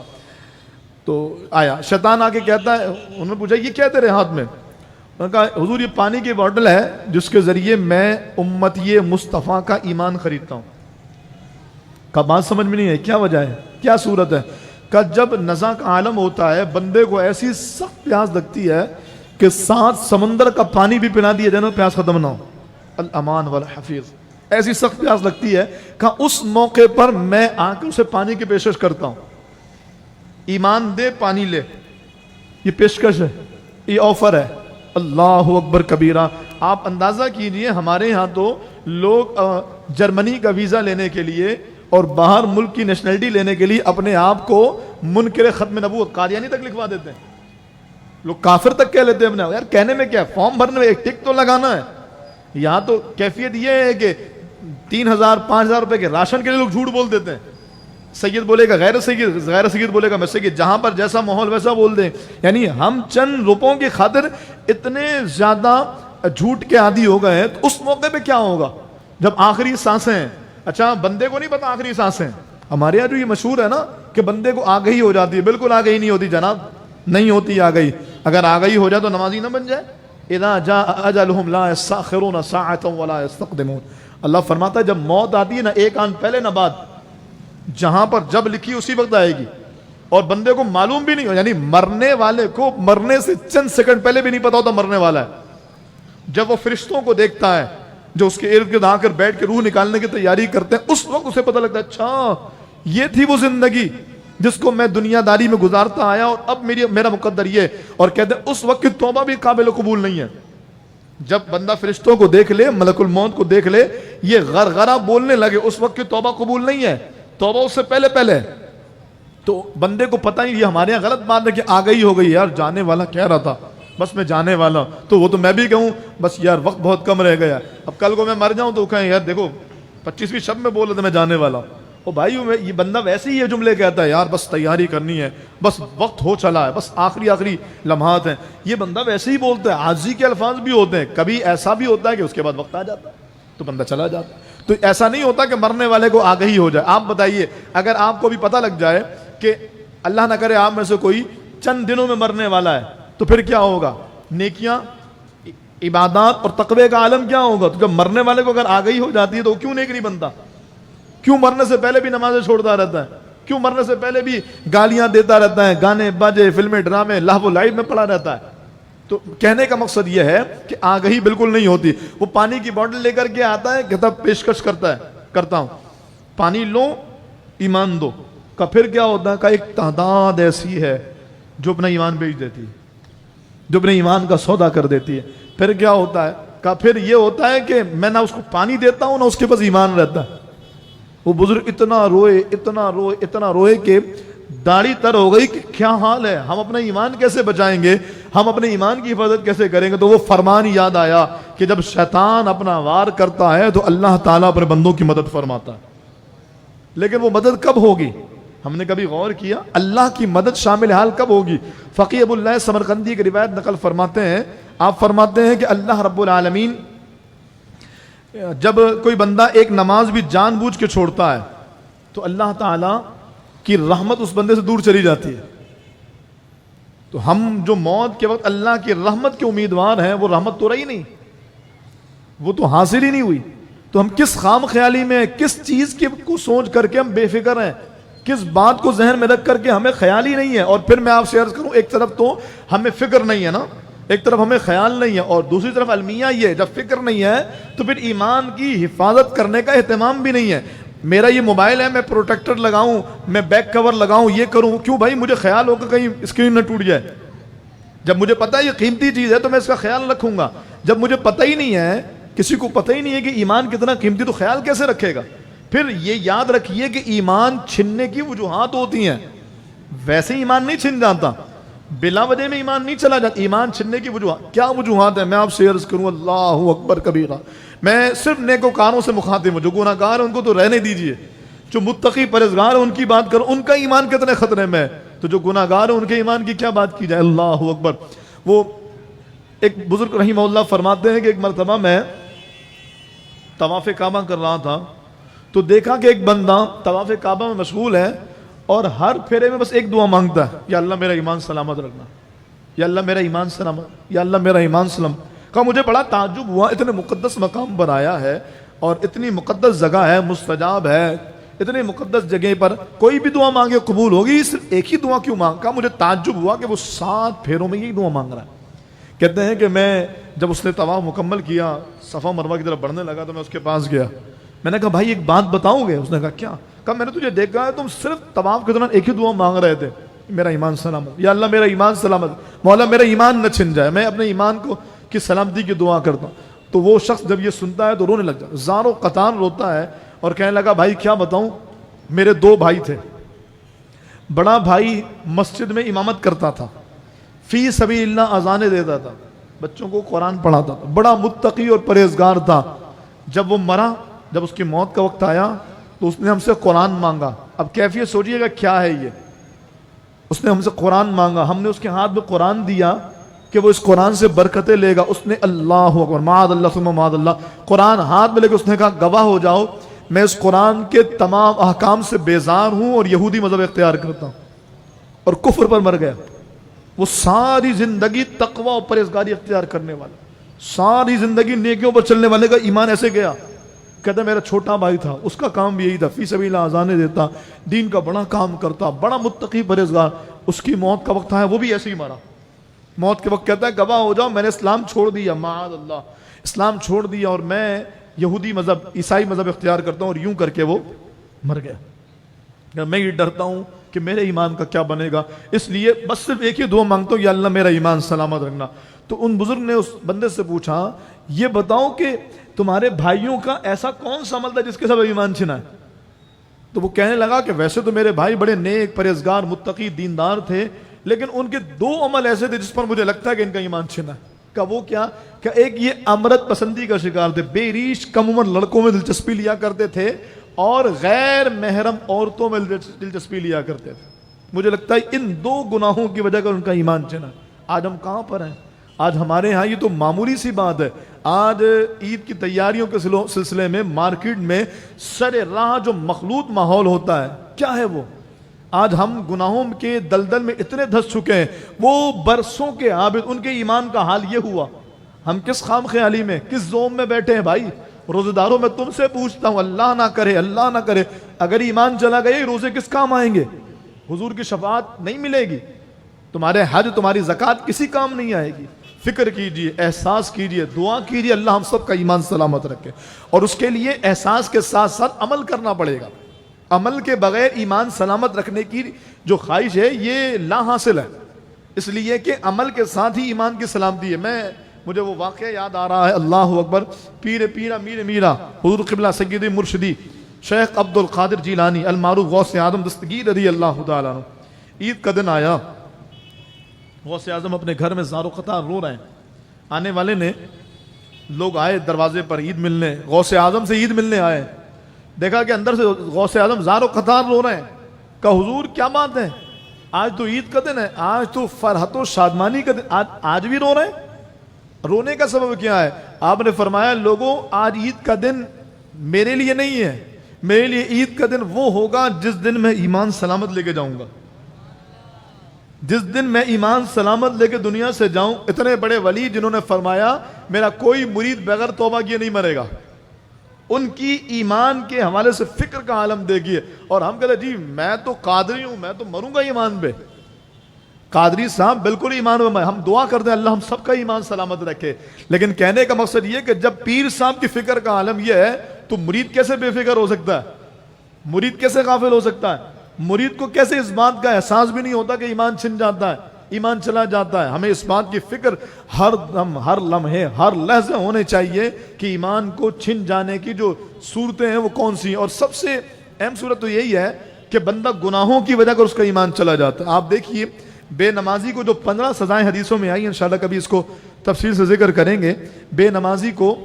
تو آیا شیطان آ کے کہتا ہے, انہوں نے پوچھا یہ کیا تیرے ہاتھ میں, انہوں نے کہا حضور یہ پانی کی بوتل ہے جس کے ذریعے میں امتی مصطفیٰ کا ایمان خریدتا ہوں. کا بات سمجھ میں نہیں ہے, کیا وجہ ہے, کیا صورت ہے. کہ جب نزا کا عالم ہوتا ہے بندے کو ایسی سخت پیاس لگتی ہے کہ 7 سمندر کا پانی بھی پلا دیا جائے نا پیاس ختم نہ ہو. الامان والحفیظ, ایسی سخت پیاس لگتی ہے کہ اس موقع پر میں آ کے اسے پانی کی پیشکش کرتا ہوں. ایمان دے پانی لے, یہ پیشکش ہے, یہ آفر ہے. اللہ اکبر کبیرہ. آپ اندازہ کیجئے ہمارے ہاں تو لوگ جرمنی کا ویزا لینے کے لیے اور باہر ملک کی نیشنلٹی لینے کے لیے اپنے آپ کو منکر ختم نبوت قادیانی تک لکھوا دیتے ہیں. لوگ کافر تک کہہ لیتے ہیں اپنے. یار کہنے میں کیا, فارم بھرنے میں ایک ٹک تو لگانا ہے. یہاں تو کیفیت یہ ہے کہ 3000 5000 روپے کے راشن کے لیے لوگ جھوٹ بول دیتے ہیں. سید بولے گا غیر سید بولے گا میں سید, جہاں پر جیسا ماحول ویسا بول دیں. یعنی ہم چند روپوں کی خاطر اتنے زیادہ جھوٹ کے عادی ہو گئے ہیں. تو اس موقع پہ کیا ہوگا جب آخری سانسیں ہیں. اچھا بندے کو نہیں پتا آخری سانسیں, ہمارے یہاں جو یہ مشہور ہے نا کہ بندے کو آگہی ہو جاتی ہے, بالکل آگہی نہیں ہوتی جناب, نہیں ہوتی آگہی. اگر آگہی ہو جائے تو نمازی نہ بن جائے. اذا جاء اجلهم لا يستأخرون ساعة ولا يستقدمون. اللہ فرماتا ہے جب موت آتی ہے نہ ایک آن پہلے نہ بعد, جہاں پر جب لکھی اسی وقت آئے گی اور بندے کو معلوم بھی نہیں ہو. یعنی مرنے والے کو مرنے سے چند سیکنڈ پہلے بھی نہیں پتا ہوتا مرنے والا ہے. جب وہ فرشتوں کو دیکھتا ہے جو اس کے ارد گرد آ کر بیٹھ کے روح نکالنے کی تیاری کرتے ہیں, اس وقت اسے پتہ لگتا ہے اچھا یہ تھی وہ زندگی جس کو میں دنیا داری میں گزارتا آیا اور اب میرا مقدر یہ، اور کہتے ہیں اس وقت کی توبہ بھی قابل قبول نہیں ہے۔ جب بندہ فرشتوں کو دیکھ لے، ملک الموت کو دیکھ لے، یہ غرغرہ بولنے لگے، اس وقت کی توبہ قبول نہیں ہے، توبہ اس سے پہلے پہلے۔ تو بندے کو پتہ ہی، یہ ہمارے یہاں غلط بات ہے کہ آ گئی ہو گئی، یار جانے والا کہہ رہا تھا بس میں جانے والا، تو وہ تو میں بھی کہوں بس یار وقت بہت کم رہ گیا، اب کل کو میں مر جاؤں تو کہیں یار دیکھو 25ویں شب میں بول رہا تھا میں جانے والا ہوں۔ او بھائی یہ بندہ ویسے ہی یہ جملے کہتا ہے، یار بس تیاری کرنی ہے، بس وقت ہو چلا ہے، بس آخری لمحات ہیں، یہ بندہ ویسے ہی بولتا ہے۔ عاجزی کے الفاظ بھی ہوتے ہیں، کبھی ایسا بھی ہوتا ہے کہ اس کے بعد وقت آ جاتا ہے تو بندہ چلا جاتا ہے۔ تو ایسا نہیں ہوتا کہ مرنے والے کو آگہی ہو جائے۔ آپ بتائیے اگر آپ کو بھی پتہ لگ جائے کہ اللہ نہ کرے آپ میں سے کوئی چند دنوں میں مرنے والا ہے تو پھر کیا ہوگا؟ نیکیاں، عبادات اور تقوی کا عالم کیا ہوگا؟ تو جب مرنے والے کو اگر آگہی ہو جاتی ہے تو کیوں نیک نہیں بنتا؟ کیوں مرنے سے پہلے بھی نمازیں چھوڑتا رہتا ہے؟ کیوں مرنے سے پہلے بھی گالیاں دیتا رہتا ہے، گانے باجے، فلمیں، ڈرامے، لہو و لعب میں پڑا رہتا ہے؟ تو کہنے کا مقصد یہ ہے کہ آگہی بالکل نہیں ہوتی۔ وہ پانی کی بوتل لے کر کے آتا ہے، کہتا پیشکش کرتا ہوں پانی لو ایمان دو، کا پھر کیا ہوتا ہے؟ کا ایک تعداد ایسی ہے جو اپنا ایمان بیچ دیتی ہے، جو اپنے ایمان کا سودا کر دیتی ہے۔ پھر کیا ہوتا ہے؟ کا پھر یہ ہوتا ہے کہ میں نہ اس کو پانی دیتا ہوں نہ اس کے پاس ایمان رہتا ہے۔ وہ بزرگ اتنا روئے کہ داڑھی تر ہو گئی کہ کیا حال ہے، ہم اپنا ایمان کیسے بچائیں گے، ہم اپنے ایمان کی حفاظت کیسے کریں گے؟ تو وہ فرمان یاد آیا کہ جب شیطان اپنا وار کرتا ہے تو اللہ تعالیٰ اپنے بندوں کی مدد فرماتا ہے، لیکن وہ مدد کب ہوگی؟ ہم نے کبھی غور کیا اللہ کی مدد شامل حال کب ہوگی؟ فقیہ ابو اللہ سمرقندی کی روایت نقل فرماتے ہیں، آپ فرماتے ہیں کہ اللہ رب العالمین جب کوئی بندہ ایک نماز بھی جان بوجھ کے چھوڑتا ہے تو اللہ تعالیٰ کی رحمت اس بندے سے دور چلی جاتی ہے۔ تو ہم جو موت کے وقت اللہ کی رحمت کے امیدوار ہیں، وہ رحمت تو رہی نہیں، وہ تو حاصل ہی نہیں ہوئی۔ تو ہم کس خام خیالی میں، کس چیز کو سوچ کر کے ہم بے فکر ہیں، کس بات کو ذہن میں رکھ کر کے ہمیں خیال ہی نہیں ہے۔ اور پھر میں آپ سے عرض کروں، ایک طرف تو ہمیں فکر نہیں ہے نا، ایک طرف ہمیں خیال نہیں ہے، اور دوسری طرف المیہ یہ ہے جب فکر نہیں ہے تو پھر ایمان کی حفاظت کرنے کا اہتمام بھی نہیں ہے۔ میرا یہ موبائل ہے، میں پروٹیکٹر لگاؤں، میں بیک کور لگاؤں، یہ کروں، کیوں بھائی؟ مجھے خیال ہو کہ کہیں اسکرین نہ ٹوٹ جائے۔ جب مجھے پتہ ہے یہ قیمتی چیز ہے تو میں اس کا خیال رکھوں گا۔ جب مجھے پتہ ہی نہیں ہے، کسی کو پتہ ہی نہیں ہے کہ ایمان کتنا قیمتی، تو خیال کیسے رکھے گا؟ پھر یہ یاد رکھیے کہ ایمان چھننے کی وجوہات ہوتی ہیں، ویسے ایمان نہیں چھن جاتا، بلا وجہ میں ایمان نہیں چلا جاتا۔ ایمان چھننے کی وجوہات کیا وجوہات ہیں؟ میں آپ سے عرض کروں، اللہ اکبر کبیرہ، میں صرف نیکوکاروں سے مخاطب ہوں، جو گناہگار ہیں ان کو تو رہنے دیجئے، جو متقی پرہیزگار ہیں ان کی بات کرو، ان کا ایمان کتنے خطرے میں ہے، تو جو گناہگار ہیں ان کے ایمان کی کیا بات کی جائے؟ اللہ اکبر۔ وہ ایک بزرگ رحمہ اللہ فرماتے ہیں کہ ایک مرتبہ میں طواف کعبہ کر رہا تھا تو دیکھا کہ ایک بندہ طواف کعبہ میں مشغول ہے اور ہر پھیرے میں بس ایک دعا مانگتا ہے، یا اللہ میرا ایمان سلامت رکھنا، یا اللہ میرا ایمان سلامت، یا اللہ میرا ایمان سلامت۔ کہا مجھے بڑا تعجب ہوا، اتنے مقدس مقام پر آیا ہے اور اتنی مقدس جگہ ہے، مستجاب ہے، اتنی مقدس جگہ پر کوئی بھی دعا مانگے قبول ہوگی، صرف ایک ہی دعا کیوں مانگ؟ کہا مجھے تعجب ہوا کہ وہ 7 پھیروں میں یہی دعا مانگ رہا ہے۔ کہتے ہیں کہ میں جب اس نے طواف مکمل کیا، صفا مروہ کی طرف بڑھنے لگا تو میں اس کے پاس گیا، میں نے کہا بھائی ایک بات بتاؤ گے؟ اس نے کہا کیا؟ کہا میں نے تجھے دیکھا ہے تم صرف طواف کے دوران ایک ہی دعا مانگ رہے تھے، میرا ایمان سلامت، یا اللہ میرا ایمان سلامت، مولا میرا ایمان نہ چھن جائے، میں اپنے ایمان کو کی سلامتی کی دعا کرتا ہوں۔ تو وہ شخص جب یہ سنتا ہے تو رونے لگ جاتا، زار و قطان روتا ہے اور کہنے لگا بھائی کیا بتاؤں، میرے 2 بھائی تھے، بڑا بھائی مسجد میں امامت کرتا تھا، فی سبیل اللہ اذانیں دیتا تھا، بچوں کو قرآن پڑھاتا تھا، بڑا متقی اور پرہیزگار تھا۔ جب وہ مرا، جب اس کی موت کا وقت آیا تو اس نے ہم سے قرآن مانگا۔ اب کیفیت سوچئے گا کیا ہے یہ، اس نے ہم سے قرآن مانگا، ہم نے اس کے ہاتھ میں قرآن دیا کہ وہ اس قرآن سے برکتیں لے گا۔ اس نے اللہ اکبر، معاذ اللہ ثم معاذ اللہ، قرآن ہاتھ میں لے کے اس نے کہا گواہ ہو جاؤ میں اس قرآن کے تمام احکام سے بیزار ہوں اور یہودی مذہب اختیار کرتا ہوں، اور کفر پر مر گیا۔ وہ ساری زندگی تقوی اور پرہیزگاری اختیار کرنے والا، ساری زندگی نیکیوں پر چلنے والے کا ایمان ایسے گیا۔ کہتا میرا چھوٹا بھائی تھا، اس کا کام بھی یہی تھا، فی سبیل اللہ اذانیں دیتا، دین کا بڑا کام کرتا، بڑا متقی پرہیزگار۔ اس کی موت کا وقت آیا، وہ بھی ایسے ہی مرا۔ موت کے وقت کہتا ہے گواہ ہو جاؤ میں نے اسلام چھوڑ دیا، معاذ اللہ، اسلام چھوڑ دیا اور میں یہودی مذہب، عیسائی مذہب اختیار کرتا ہوں، اور یوں کر کے وہ مر گیا۔ میں یہ ڈرتا ہوں کہ میرے ایمان کا کیا بنے گا، اس لیے بس صرف ایک ہی دعا مانگتا ہوں، یا اللہ میرا ایمان سلامت رکھنا۔ تو ان بزرگ نے اس بندے سے پوچھا یہ بتاؤ کہ تمہارے بھائیوں کا ایسا کون سا عمل تھا جس کے سب ایمان چھنا ہے؟ تو وہ کہنے لگا کہ ویسے تو میرے بھائی بڑے نیک، پرہیزگار، متقی، دیندار تھے، لیکن ان کے 2 عمل ایسے تھے جس پر مجھے لگتا ہے کہ ان کا ایمان چھنا ہے۔ کہ وہ کیا؟ کہ ایک یہ امرت پسندی کا شکار تھے، بے ریش کم عمر لڑکوں میں دلچسپی لیا کرتے تھے اور غیر محرم عورتوں میں دلچسپی لیا کرتے تھے۔ مجھے لگتا ہے ان 2 گناہوں کی وجہ سے ان کا ایمان چھنا۔ آج ہم کہاں پر ہیں؟ آج ہمارے ہاں یہ تو معمولی سی بات ہے، آج عید کی تیاریوں کے سلسلے میں مارکیٹ میں سر راہ جو مخلوط ماحول ہوتا ہے، کیا ہے وہ؟ آج ہم گناہوں کے دلدل میں اتنے دھس چکے ہیں، وہ برسوں کے عابد، ان کے ایمان کا حال یہ ہوا۔ ہم کس خام خیالی میں، کس زوم میں بیٹھے ہیں بھائی؟ روزے داروں میں تم سے پوچھتا ہوں، اللہ نہ کرے، اللہ نہ کرے، اگر ایمان چلا گئے روزے کس کام آئیں گے؟ حضور کی شفاعت نہیں ملے گی، تمہارے حج، تمہاری زکوٰۃ کسی کام نہیں آئے گی۔ فکر کیجئے، احساس کیجئے، دعا کیجئے اللہ ہم سب کا ایمان سلامت رکھے، اور اس کے لیے احساس کے ساتھ ساتھ عمل کرنا پڑے گا۔ عمل کے بغیر ایمان سلامت رکھنے کی جو خواہش ہے یہ لا حاصل ہے، اس لیے کہ عمل کے ساتھ ہی ایمان کی سلامتی ہے۔ مجھے وہ واقعہ یاد آ رہا ہے، اللہ اکبر، پیر میرا حضور قبلہ سید مرشدی شیخ عبد القادر جیلانی المعروف غوث اعظم دستگیر رضی اللہ تعالیٰ عنہ، عید کا دن آیا، غوث اعظم اپنے گھر میں زار و قطار رو رہے ہیں۔ آنے والے نے لوگ آئے دروازے پر عید ملنے، غوث اعظم سے عید ملنے آئے، دیکھا کہ اندر سے غوث اعظم زار و قطار رو رہے ہیں۔ کہا حضور کیا بات ہے، آج تو عید کا دن ہے، آج تو فرحت و شادمانی کا دن، آج بھی رو رہے ہیں؟ رونے کا سبب کیا ہے؟ آپ نے فرمایا لوگوں آج عید کا دن میرے لیے نہیں ہے، میرے لیے عید کا دن وہ ہوگا جس دن میں ایمان سلامت لے کے جاؤں گا، جس دن میں ایمان سلامت لے کے دنیا سے جاؤں۔ اتنے بڑے ولی جنہوں نے فرمایا میرا کوئی مرید بغیر توبہ کیے نہیں مرے گا، ان کی ایمان کے حوالے سے فکر کا عالم دیکھیے۔ اور ہم کہتے جی میں تو قادری ہوں، میں تو مروں گا ایمان پہ۔ قادری صاحب بالکل ایمان میں، ہم دعا کرتے ہیں اللہ ہم سب کا ایمان سلامت رکھے، لیکن کہنے کا مقصد یہ کہ جب پیر صاحب کی فکر کا عالم یہ ہے تو مرید کیسے بے فکر ہو سکتا ہے؟ مرید کیسے غافل ہو سکتا ہے؟ مرید کو کیسے اس بات کا احساس بھی نہیں ہوتا کہ ایمان چھن جاتا ہے، ایمان چلا جاتا ہے؟ ہمیں اس بات کی فکر ہر دم، ہر لمحے، ہر لحظے ہونے چاہیے کہ ایمان کو چھن جانے کی جو صورتیں ہیں وہ کون سی ہیں، اور سب سے اہم صورت تو یہی ہے کہ بندہ گناہوں کی وجہ کر اس کا ایمان چلا جاتا ہے۔ آپ دیکھیے بے نمازی کو جو 15 سزائیں حدیثوں میں آئی ہیں، انشاءاللہ کبھی اس کو تفصیل سے ذکر کریں گے، بے نمازی کو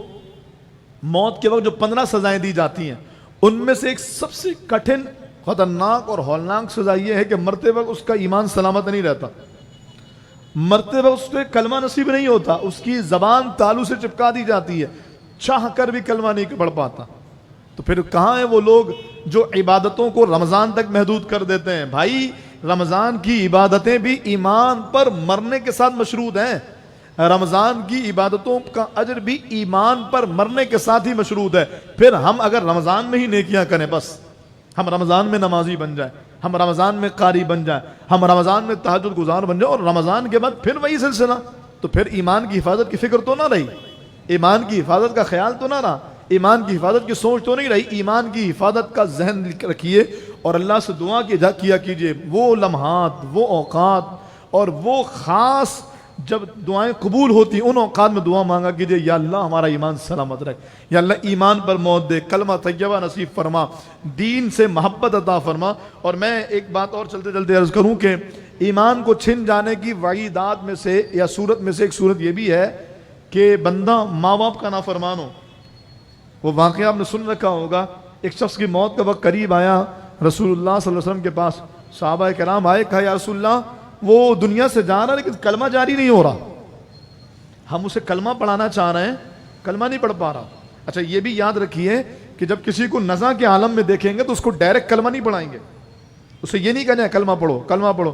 موت کے وقت جو 15 سزائیں دی جاتی ہیں ان میں سے ایک سب سے کٹھن، خطرناک اور ہولناک سزا یہ ہے کہ مرتے وقت اس کا ایمان سلامت نہیں رہتا، مرتے وقت اس کو کلمہ نصیب نہیں ہوتا، اس کی زبان تالو سے چپکا دی جاتی ہے، چاہ کر بھی کلمہ نہیں پڑھ پاتا۔ تو پھر کہاں ہیں وہ لوگ جو عبادتوں کو رمضان تک محدود کر دیتے ہیں؟ بھائی رمضان کی عبادتیں بھی ایمان پر مرنے کے ساتھ مشروط ہیں، رمضان کی عبادتوں کا اجر بھی ایمان پر مرنے کے ساتھ ہی مشروط ہے۔ پھر ہم اگر رمضان میں ہی نیکیاں کریں، بس ہم رمضان میں نمازی بن جائیں، ہم رمضان میں قاری بن جائیں، ہم رمضان میں تہجد گزار بن جائیں، اور رمضان کے بعد پھر وہی سلسلہ، تو پھر ایمان کی حفاظت کی فکر تو نہ رہی، ایمان کی حفاظت کا خیال تو نہ رہا، ایمان کی حفاظت کی سوچ تو نہیں رہی۔ ایمان کی حفاظت کا ذہن رکھیے اور اللہ سے دعا کیا کیجئے، وہ لمحات، وہ اوقات اور وہ خاص جب دعائیں قبول ہوتی ہیں ان اوقات میں دعا مانگا کیجئے، یا اللہ ہمارا ایمان سلامت رکھ، یا اللہ ایمان پر موت دے، کلمہ طیبہ نصیب فرما، دین سے محبت عطا فرما۔ اور میں ایک بات اور چلتے چلتے عرض کروں کہ ایمان کو چھن جانے کی وعیدات میں سے یا صورت میں سے ایک صورت یہ بھی ہے کہ بندہ ماں باپ کا نافرمان ہو۔ وہ واقعہ آپ نے سن رکھا ہوگا، ایک شخص کی موت کا وقت قریب آیا، رسول اللہ صلی اللہ علیہ وسلم کے پاس صحابہ کرام آئے، کہا یا رسول اللہ وہ دنیا سے جا رہا ہے لیکن کلمہ جاری نہیں ہو رہا، ہم اسے کلمہ پڑھانا چاہ رہے ہیں، کلمہ نہیں پڑھ پا رہا۔ اچھا یہ بھی یاد رکھیے کہ جب کسی کو نزع کے عالم میں دیکھیں گے تو اس کو ڈائریکٹ کلمہ نہیں پڑھائیں گے، اسے یہ نہیں کہنا ہے کلمہ پڑھو کلمہ پڑھو،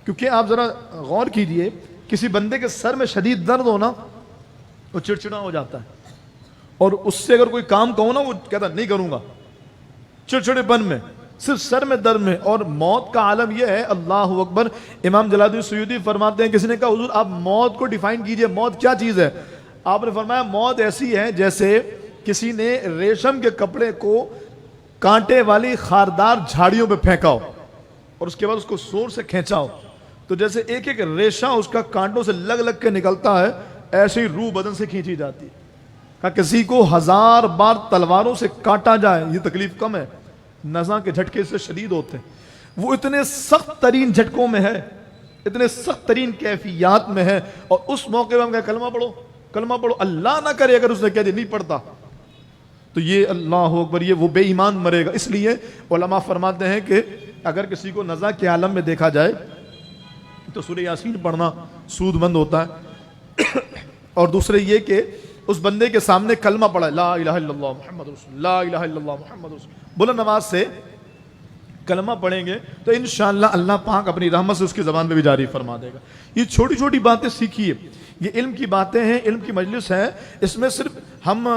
کیونکہ آپ ذرا غور کیجئے کسی بندے کے سر میں شدید درد ہونا وہ چڑچڑا ہو جاتا ہے، اور اس سے اگر کوئی کام کہو نا وہ کہتا نہیں کروں گا، چڑچڑے پن میں، صرف سر میں درد میں۔ اور موت کا عالم یہ ہے، اللہ اکبر، امام جلال الدین سیوطی فرماتے ہیں کسی نے کہا حضور آپ موت کو ڈیفائن کیجئے، موت کیا چیز ہے؟ آپ نے فرمایا موت ایسی ہے جیسے کسی نے ریشم کے کپڑے کو کانٹے والی خاردار جھاڑیوں پہ پھینکاؤ اور اس کے بعد اس کو زور سے کھینچاؤ تو جیسے ایک ایک ریشہ اس کا کانٹوں سے لگ لگ کے نکلتا ہے، ایسے ہی روح بدن سے کھینچی جاتی ہے۔ کہ کسی کو 1000 بار تلواروں سے کاٹا جائے یہ تکلیف کم ہے، نزع کے جھٹکے سے شدید ہوتے ہیں۔ وہ اتنے سخت ترین جھٹکوں میں ہے، اتنے سخت ترین کیفیات میں ہے، اور اس موقع میں ہم کہیں کلمہ پڑھو کلمہ پڑھو، اللہ نہ کرے اگر اس نے کہہ دیا نہیں پڑھتا تو یہ اللہ اکبر، یہ وہ بے ایمان مرے گا۔ اس لیے علماء فرماتے ہیں کہ اگر کسی کو نزع کے عالم میں دیکھا جائے تو سورہ یاسین پڑھنا سود مند ہوتا ہے، اور دوسرے یہ کہ اس بندے کے سامنے کلمہ پڑھا لا الہ الا اللہ محمد رسول اللہ، لا الہ الا اللہ محمد رسول اللہ، بلند آواز سے کلمہ پڑھیں گے تو انشاءاللہ اللہ پاک اپنی رحمت سے اس کی زبان پہ بھی جاری فرما دے گا۔ یہ چھوٹی چھوٹی باتیں سیکھیے، یہ علم کی باتیں ہیں، علم کی مجلس ہے، اس میں صرف ہم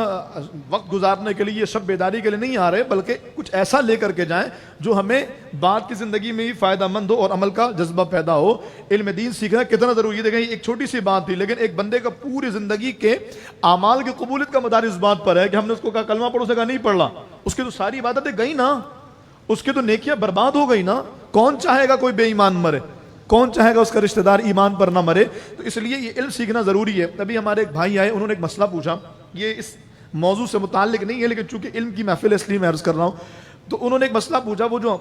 وقت گزارنے کے لیے، شب بیداری کے لیے نہیں آ رہے، بلکہ کچھ ایسا لے کر کے جائیں جو ہمیں بعد کی زندگی میں بھی فائدہ مند ہو اور عمل کا جذبہ پیدا ہو۔ علم دین سیکھنا کتنا ضروری ہے، دیکھیں ایک چھوٹی سی بات تھی لیکن ایک بندے کا پوری زندگی کے اعمال کی قبولیت کا مدار اس بات پر ہے کہ ہم نے اس کو کہا کلمہ پڑھو، سے کہا نہیں پڑھ رہا، اس کی تو ساری عبادتیں گئی نا، اس کی تو نیکیاں برباد ہو گئی نا۔ کون چاہے گا کوئی بے ایمان مرے؟ کون چاہے گا اس کا رشتہ دار ایمان پر نہ مرے؟ تو اس لیے یہ علم سیکھنا ضروری ہے۔ ابھی ہمارے ایک بھائی آئے، انہوں نے ایک مسئلہ پوچھا، یہ اس موضوع سے متعلق نہیں ہے لیکن چونکہ علم کی محفل ہے اس لیے میں عرض کر رہا ہوں۔ تو انہوں نے ایک مسئلہ پوچھا، وہ جو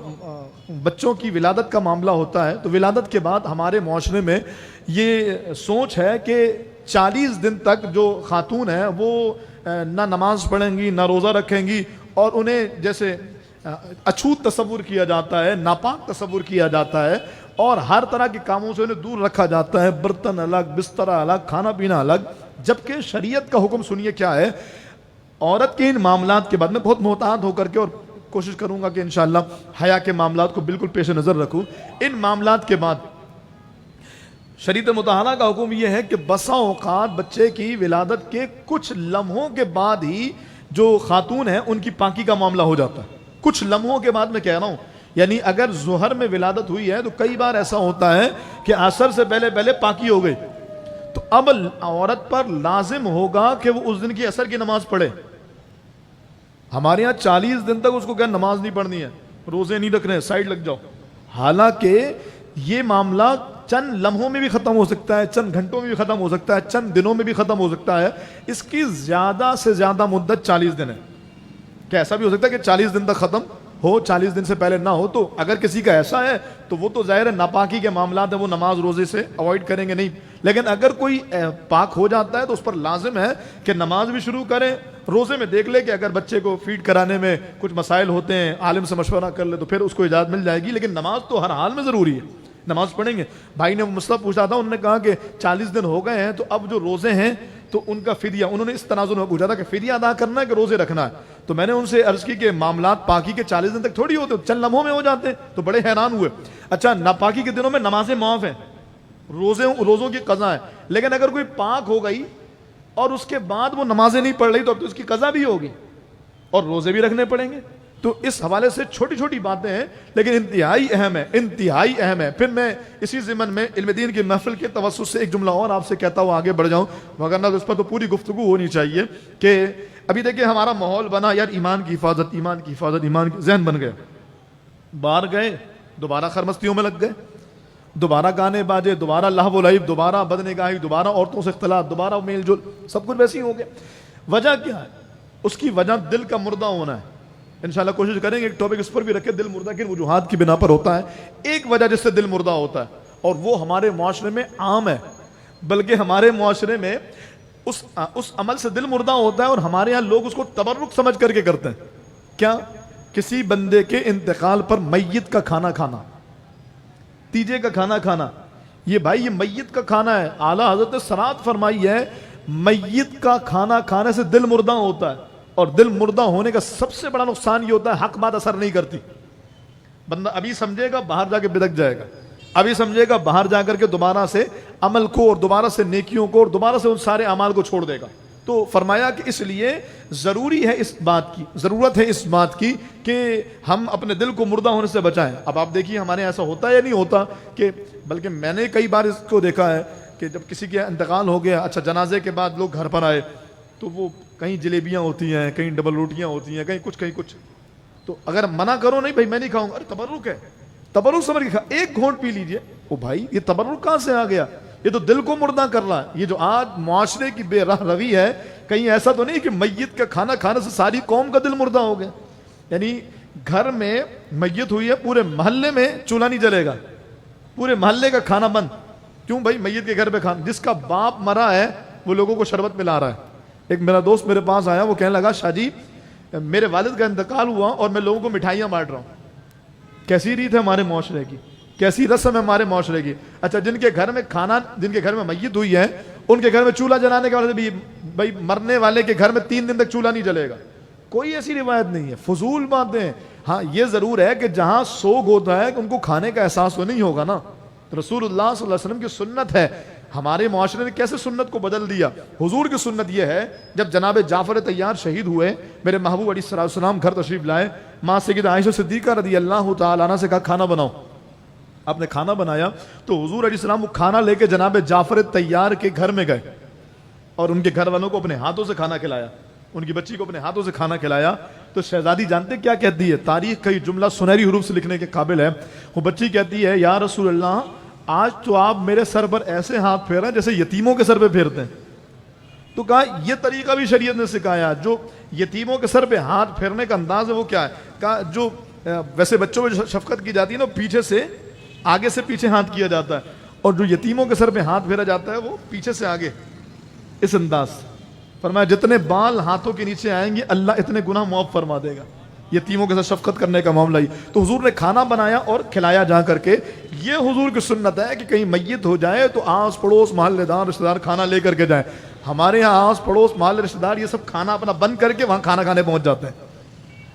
بچوں کی ولادت کا معاملہ ہوتا ہے، تو ولادت کے بعد ہمارے معاشرے میں یہ سوچ ہے کہ 40 دن تک جو خاتون ہیں وہ نہ نماز پڑھیں گی نہ روزہ رکھیں گی، اور انہیں جیسے اچھوت تصور کیا جاتا ہے، ناپاک تصور کیا جاتا ہے، اور ہر طرح کے کاموں سے انہیں دور رکھا جاتا ہے، برتن الگ، بستر الگ، کھانا پینا الگ۔ جبکہ شریعت کا حکم سنیے کیا ہے۔ عورت کے ان معاملات کے بعد میں بہت محتاط ہو کر کے، اور کوشش کروں گا کہ انشاءاللہ حیا کے معاملات کو بالکل پیش نظر رکھوں، ان معاملات کے بعد شریعت مطہرہ کا حکم یہ ہے کہ بسا اوقات بچے کی ولادت کے کچھ لمحوں کے بعد ہی جو خاتون ہیں ان کی پاکی کا معاملہ ہو جاتا ہے۔ کچھ لمحوں کے بعد میں کہہ رہا ہوں، یعنی اگر ظہر میں ولادت ہوئی ہے تو کئی بار ایسا ہوتا ہے کہ عصر سے پہلے پہلے پاکی ہو گئی، تو اب عورت پر لازم ہوگا کہ وہ اس دن کی عصر کی نماز پڑھے۔ ہمارے ہاں 40 دن تک اس کو کیا نماز نہیں پڑھنی ہے، روزے نہیں رکھنے، سائڈ لگ جاؤ، حالانکہ یہ معاملہ چند لمحوں میں بھی ختم ہو سکتا ہے، چند گھنٹوں میں بھی ختم ہو سکتا ہے، چند دنوں میں بھی ختم ہو سکتا ہے۔ اس کی زیادہ سے زیادہ مدت 40 دن ہے۔ کیا ایسا بھی ہو سکتا ہے کہ 40 دن تک ختم ہو، 40 دن سے پہلے نہ ہو؟ تو اگر کسی کا ایسا ہے تو وہ تو ظاہر ہے ناپاکی کے معاملات ہیں، وہ نماز روزے سے اوائڈ کریں گے نہیں، لیکن اگر کوئی پاک ہو جاتا ہے تو اس پر لازم ہے کہ نماز بھی شروع کریں، روزے میں دیکھ لے کہ اگر بچے کو فیڈ کرانے میں کچھ مسائل ہوتے ہیں، عالم سے مشورہ کر لے تو پھر اس کو اجازت مل جائے گی، لیکن نماز تو ہر حال میں ضروری ہے، نماز پڑھیں گے۔ بھائی نے مسئلہ پوچھا تھا، انہوں نے کہا کہ 40 دن ہو گئے ہیں تو اب جو روزے ہیں تو ان کا فدیہ، انہوں نے اس تناظر میں پوچھا تھا کہ فدیہ ادا کرنا ہے کہ روزے رکھنا ہے، تو میں نے ان سے عرض کی کہ معاملات پاکی کے 40 دن تک تھوڑی ہوتے، چند لمحوں میں ہو جاتے ہیں، تو بڑے حیران ہوئے۔ اچھا، ناپاکی کے دنوں میں نمازیں معاف ہیں، روزوں کی قضا ہے، لیکن اگر کوئی پاک ہو گئی اور اس کے بعد وہ نمازیں نہیں پڑھ رہی تو اب تو اس کی قضا بھی ہوگی اور روزے بھی رکھنے پڑیں گے۔ تو اس حوالے سے چھوٹی چھوٹی باتیں ہیں لیکن انتہائی اہم ہے، انتہائی اہم ہے۔ پھر میں اسی ضمن میں علم دین کی محفل کے توسط سے ایک جملہ اور آپ سے کہتا ہوں آگے بڑھ جاؤں، مگر اس پر تو پوری گفتگو ہونی چاہیے کہ ابھی دیکھیں ہمارا ماحول بنا یار ایمان کی حفاظت، ایمان کی حفاظت، ایمان کی ذہن بن گیا، باہر گئے دوبارہ خرمستیوں میں لگ گئے، دوبارہ گانے باجے، دوبارہ لہو و لعب، دوبارہ بدنگاہی، دوبارہ عورتوں سے اختلاط، دوبارہ میل جول، سب کچھ ویسے ہی ہو گیا۔ وجہ کیا ہے؟ اس کی وجہ دل کا مردہ ہونا ہے۔ انشاءاللہ کوشش کریں گے ایک ٹاپک اس پر بھی رکھے، دل مردہ کن وجوہات کی بنا پر ہوتا ہے۔ ایک وجہ جس سے دل مردہ ہوتا ہے اور وہ ہمارے معاشرے میں عام ہے، بلکہ ہمارے معاشرے میں اس عمل سے دل مردہ ہوتا ہے اور ہمارے ہاں لوگ اس کو تبرک سمجھ کر کے کرتے ہیں۔ کیا؟ کسی بندے کے انتقال پر میت کا کھانا کھانا، تیجے کا کھانا کھانا، یہ بھائی یہ میت کا کھانا ہے۔ اعلیٰ حضرت نے صراحت فرمائی ہے میت کا کھانا کھانے سے دل مردہ ہوتا ہے، اور دل مردہ ہونے کا سب سے بڑا نقصان یہ ہوتا ہے حق بات اثر نہیں کرتی۔ بندہ ابھی سمجھے گا باہر جا کے بدک جائے گا، ابھی سمجھے گا باہر جا کر کے دوبارہ سے عمل کو اور دوبارہ سے نیکیوں کو اور دوبارہ سے ان سارے اعمال کو چھوڑ دے گا۔ تو فرمایا کہ اس لیے ضروری ہے، اس بات کی ضرورت ہے، اس بات کی کہ ہم اپنے دل کو مردہ ہونے سے بچائیں۔ اب آپ دیکھیے ہمارے ایسا ہوتا ہے یا نہیں ہوتا کہ، بلکہ میں نے کئی بار اس کو دیکھا ہے کہ جب کسی کا انتقال ہو گیا، اچھا جنازے کے بعد لوگ گھر پر آئے تو وہ کہیں جلیبیاں ہوتی ہیں، کہیں ڈبل روٹیاں ہوتی ہیں، کہیں کچھ۔ تو اگر منع کرو نہیں بھائی میں نہیں کھاؤں گا، ارے تبرک ہے، تبرک سمجھ کے کھا، ایک گھونٹ پی لیجئے، او بھائی یہ تبرک کہاں سے آ گیا؟ یہ تو دل کو مردہ کر رہا ہے۔ یہ جو آج معاشرے کی بے راہ روی ہے، کہیں ایسا تو نہیں کہ میت کا کھانا کھانے سے ساری قوم کا دل مردہ ہو گیا؟ یعنی گھر میں میت ہوئی ہے، پورے محلے میں چولہا نہیں جلے گا، پورے محلے کا کھانا بند۔ کیوں بھائی؟ میت کے گھر پہ کھانا، جس کا باپ مرا ہے وہ لوگوں کو شربت پلا رہا ہے۔ ایک میرا دوست میرے پاس آیا، وہ کہنے لگا شاہ جی میرے والد کا انتقال ہوا اور میں لوگوں کو مٹھائیاں بانٹ رہا ہوں۔ کیسی ریت ہے ہمارے معاشرے کی، کیسی رسم ہے ہمارے معاشرے کی۔ اچھا جن کے گھر میں کھانا، جن کے گھر میں میت ہوئی ہے، ان کے گھر میں چولہا جلانے کے وجہ سے بھی بھائی مرنے والے کے گھر میں 3 دن تک چولہا نہیں جلے گا، کوئی ایسی روایت نہیں ہے، فضول باتیں۔ ہاں یہ ضرور ہے کہ جہاں سوگ ہوتا ہے کہ ان کو کھانے کا احساس تو نہیں ہوگا نا۔ رسول اللہ صلی اللہ علیہ وسلم کی سنت ہے، ہمارے معاشرے نے کیسے سنت کو بدل دیا۔ حضور کی سنت یہ ہے، جب جناب جعفر طیار شہید ہوئے، میرے محبوب علیہ السلام گھر تشریف لائے، ماں سیدہ عائشہ صدیقہ رضی اللہ تعالیٰ عنہ سے کہا کھانا بناؤ۔ آپ نے کھانا بنایا تو حضور علیہ السلام وہ کھانا لے کے جناب جعفر طیار کے گھر میں گئے اور ان کے گھر والوں کو اپنے ہاتھوں سے کھانا کھلایا، ان کی بچی کو اپنے ہاتھوں سے کھانا کھلایا۔ تو شہزادی جانتے کیا کہتی ہے؟ تاریخ کا یہ جملہ سنہری حروف سے لکھنے کے قابل ہے۔ وہ بچی کہتی ہے یا رسول اللہ آج تو آپ میرے سر پر ایسے ہاتھ پھیر رہے ہیں جیسے یتیموں کے سر پہ پھیرتے ہیں۔ تو کہا یہ طریقہ بھی شریعت نے سکھایا، جو یتیموں کے سر پہ ہاتھ پھیرنے کا انداز ہے وہ کیا ہے؟ کہا جو ویسے بچوں پہ شفقت کی جاتی ہے نا، پیچھے سے آگے سے پیچھے ہاتھ کیا جاتا ہے، اور جو یتیموں کے سر پہ ہاتھ پھیرا جاتا ہے وہ پیچھے سے آگے، اس انداز۔ فرمایا جتنے بال ہاتھوں کے نیچے آئیں گے اللہ اتنے گناہ معاف فرما دے گا۔ یتیموں کے ساتھ شفقت کرنے کا معاملہ ہی تو حضور نے کھانا بنایا اور کھلایا جا کر کے۔ یہ حضور کی سنت ہے کہ کہیں میت ہو جائے تو آس پڑوس محلے دار رشتہ دار کھانا لے کر کے جائیں۔ ہمارے یہاں آس پڑوس محلے رشتہ دار یہ سب کھانا اپنا بند کر کے وہاں کھانا کھانے پہنچ جاتے ہیں۔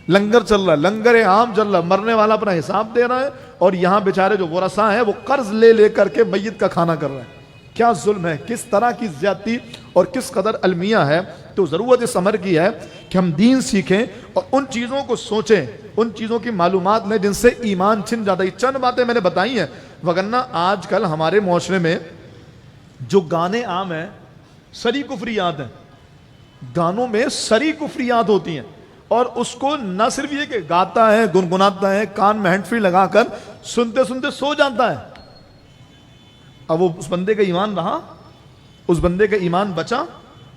لنگر چل رہا ہے، لنگر عام چل رہا ہے، مرنے والا اپنا حساب دے رہا ہے اور یہاں بیچارے جو ورثاء ہیں وہ قرض لے لے کر کے میت کا کھانا کر رہے ہیں۔ کیا ظلم ہے، کس طرح کی زیادتی اور کس قدر المیہ ہے۔ تو ضرورت اس امر کی ہے کہ ہم دین سیکھیں اور ان چیزوں کو سوچیں، ان چیزوں کی معلومات لیں جن سے ایمان چھن جاتا ہے۔ چند باتیں میں نے بتائی ہیں، وگرنہ آج کل ہمارے معاشرے میں جو گانے عام ہیں سری کفریات ہیں، گانوں میں سری کفریات ہوتی ہیں، اور اس کو نہ صرف یہ کہ گاتا ہے گنگناتا ہے، کان میں ہینڈ فری لگا کر سنتے سنتے سو جاتا ہے۔ اب وہ اس بندے کا ایمان رہا، اس بندے کا ایمان بچا،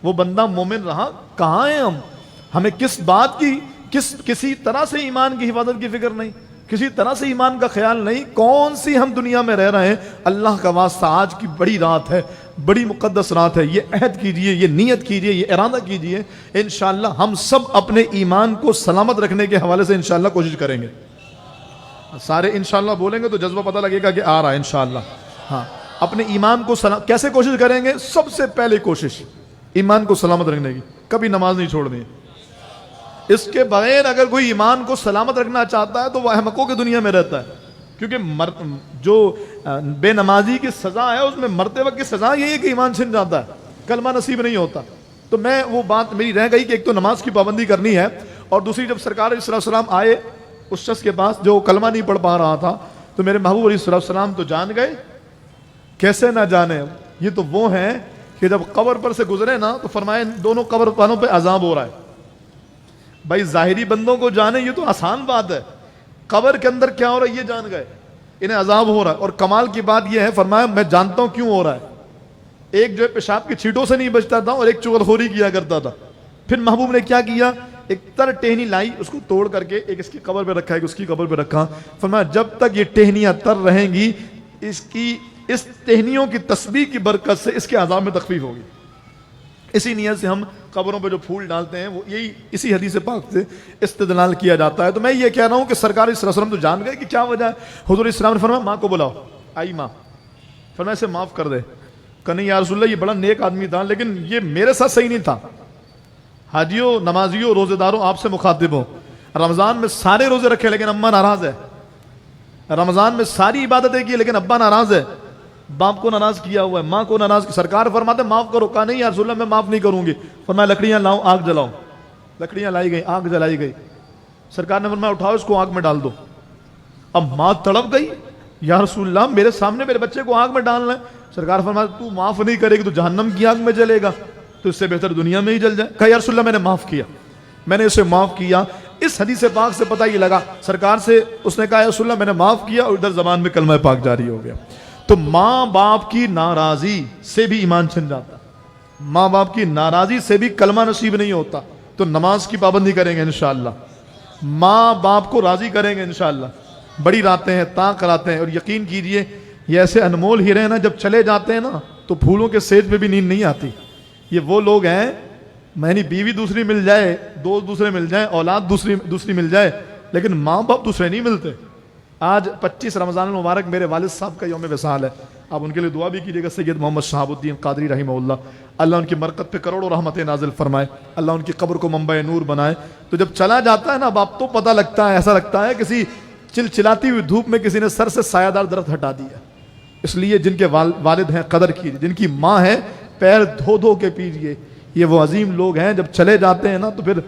وہ بندہ مومن رہا؟ کہاں ہیں ہم؟ ہمیں کس بات کی کسی طرح سے ایمان کی حفاظت کی فکر نہیں، کسی طرح سے ایمان کا خیال نہیں۔ کون سی ہم دنیا میں رہ رہے ہیں؟ اللہ کا واسطہ آج کی بڑی رات ہے، بڑی مقدس رات ہے، یہ عہد کیجئے، یہ نیت کیجئے، یہ ارادہ کیجئے، انشاءاللہ ہم سب اپنے ایمان کو سلامت رکھنے کے حوالے سے انشاءاللہ کوشش کریں گے۔ سارے انشاءاللہ بولیں گے تو جذبہ پتہ لگے گا کہ آ رہا ہے انشاءاللہ۔ ہاں اپنے ایمان کو کیسے کوشش کریں گے؟ سب سے پہلے کوشش ایمان کو سلامت رکھنے کی، کبھی نماز نہیں چھوڑنی۔ اس کے بغیر اگر کوئی ایمان کو سلامت رکھنا چاہتا ہے تو وہ احمقوں کی دنیا میں رہتا ہے، کیونکہ جو بے نمازی کی سزا ہے اس میں مرتے وقت کی سزا یہی ہے کہ ایمان چھن جاتا ہے، کلمہ نصیب نہیں ہوتا۔ تو میں وہ بات میری رہ گئی کہ ایک تو نماز کی پابندی کرنی ہے، اور دوسری جب سرکار علیہ السلام آئے اس شخص کے پاس جو کلمہ نہیں پڑھ پا رہا تھا، تو میرے محبوب علیہ السلام تو جان گئے، کیسے نہ جانے، یہ تو وہ ہیں کہ جب قبر پر سے گزرے نا تو فرمائے دونوں قبر والوں پہ عذاب ہو رہا ہے۔ بھائی ظاہری بندوں کو جانے یہ تو آسان بات ہے، قبر کے اندر کیا ہو رہا ہے یہ جان گئے، انہیں عذاب ہو رہا ہے۔ اور کمال کی بات یہ ہے، فرمایا میں جانتا ہوں کیوں ہو رہا ہے۔ ایک جو ہے پیشاب کی چھینٹوں سے نہیں بچتا تھا اور ایک چغلخوری کیا کرتا تھا۔ پھر محبوب نے کیا کیا، ایک تر ٹہنی لائی، اس کو توڑ کر کے ایک اس کی قبر پہ رکھا، ایک اس کی قبر پہ رکھا۔ فرمایا جب تک یہ ٹہنیاں تر رہیں گی اس ٹہنیوں کی تسبیح کی برکت سے اس کے عذاب میں تخفیف ہوگی۔ اسی نیت سے ہم قبروں پہ جو پھول ڈالتے ہیں وہ یہی اسی حدیث پاک سے استدلال کیا جاتا ہے۔ تو میں یہ کہہ رہا ہوں کہ سرکار صلی اللہ علیہ وسلم تو جان گئے کہ کیا وجہ ہے۔ حضور اسلام نے فرمایا ماں کو بلاؤ، آئی ماں، فرمایا اسے معاف کر دے۔ کہ نہیں یا رسول اللہ یہ بڑا نیک آدمی تھا لیکن یہ میرے ساتھ صحیح نہیں تھا۔ حاجیوں، نمازیوں، روزے داروں آپ سے مخاطب ہوں، رمضان میں سارے روزے رکھے لیکن اماں ناراض ہے، رمضان میں ساری عبادتیں کی لیکن ابا ناراض ہے، باپ کو ناراض کیا ہوا ہے، ماں کو ناراض کیا۔ سرکار فرماتے معاف کرو۔ کہا نہیں یا رسول اللہ میں معاف نہیں کروں گی۔ فرمایا لکڑیاں لاؤ، آگ جلاؤ۔ لکڑیاں لائی گئی، آگ جلائی گئی۔ سرکار نے فرمایا اٹھاؤ اس کو آگ میں ڈال دو۔ اب ماں تڑپ گئی، یا رسول اللہ میرے سامنے میرے بچے کو آگ میں ڈالنا ہے۔ سرکار فرمایا تو معاف نہیں کرے گی تو جہنم کی آگ میں جلے گا، تو اس سے بہتر دنیا میں ہی جل جائے۔ کہا یا رسول اللہ میں نے معاف کیا، میں نے اسے معاف کیا۔ اس اس حدیث پاک سے پتہ یہ لگا، سرکار سے اس نے کہا یا رسول اللہ میں نے معاف کیا، اور ادھر زبان میں کلمہ پاک جاری ہو گیا۔ تو ماں باپ کی ناراضی سے بھی ایمان چھن جاتا، ماں باپ کی ناراضی سے بھی کلمہ نصیب نہیں ہوتا۔ تو نماز کی پابندی کریں گے انشاءاللہ، ماں باپ کو راضی کریں گے انشاءاللہ، بڑی راتیں ہیں، تاں کراتے ہیں، اور یقین کیجئے یہ ایسے انمول ہیرے ہیں نا، جب چلے جاتے ہیں نا تو پھولوں کے سیج پہ بھی نیند نہیں آتی۔ یہ وہ لوگ ہیں، میں نہیں بیوی دوسری مل جائے، دوست دوسرے مل جائیں، اولاد دوسری مل جائے، لیکن ماں باپ دوسرے نہیں ملتے۔ آج 25 رمضان المبارک میرے والد صاحب کا یوم وصال ہے، آپ ان کے لیے دعا بھی کیجیے گا، سید محمد شہاب الدین قادری رحمہ اللہ، اللہ ان کی مرقت پہ کروڑوں رحمتیں نازل فرمائے، اللہ ان کی قبر کو منبع نور بنائے۔ تو جب چلا جاتا ہے نا باپ تو پتہ لگتا ہے، ایسا لگتا ہے کسی چلچلاتی ہوئی دھوپ میں کسی نے سر سے سایہ دار درخت ہٹا دیا۔ اس لیے جن کے والد ہیں قدر کیجیے، جن کی ماں ہے پیر دھو دھو کے پیجیے، یہ وہ عظیم لوگ ہیں، جب چلے جاتے ہیں نا تو پھر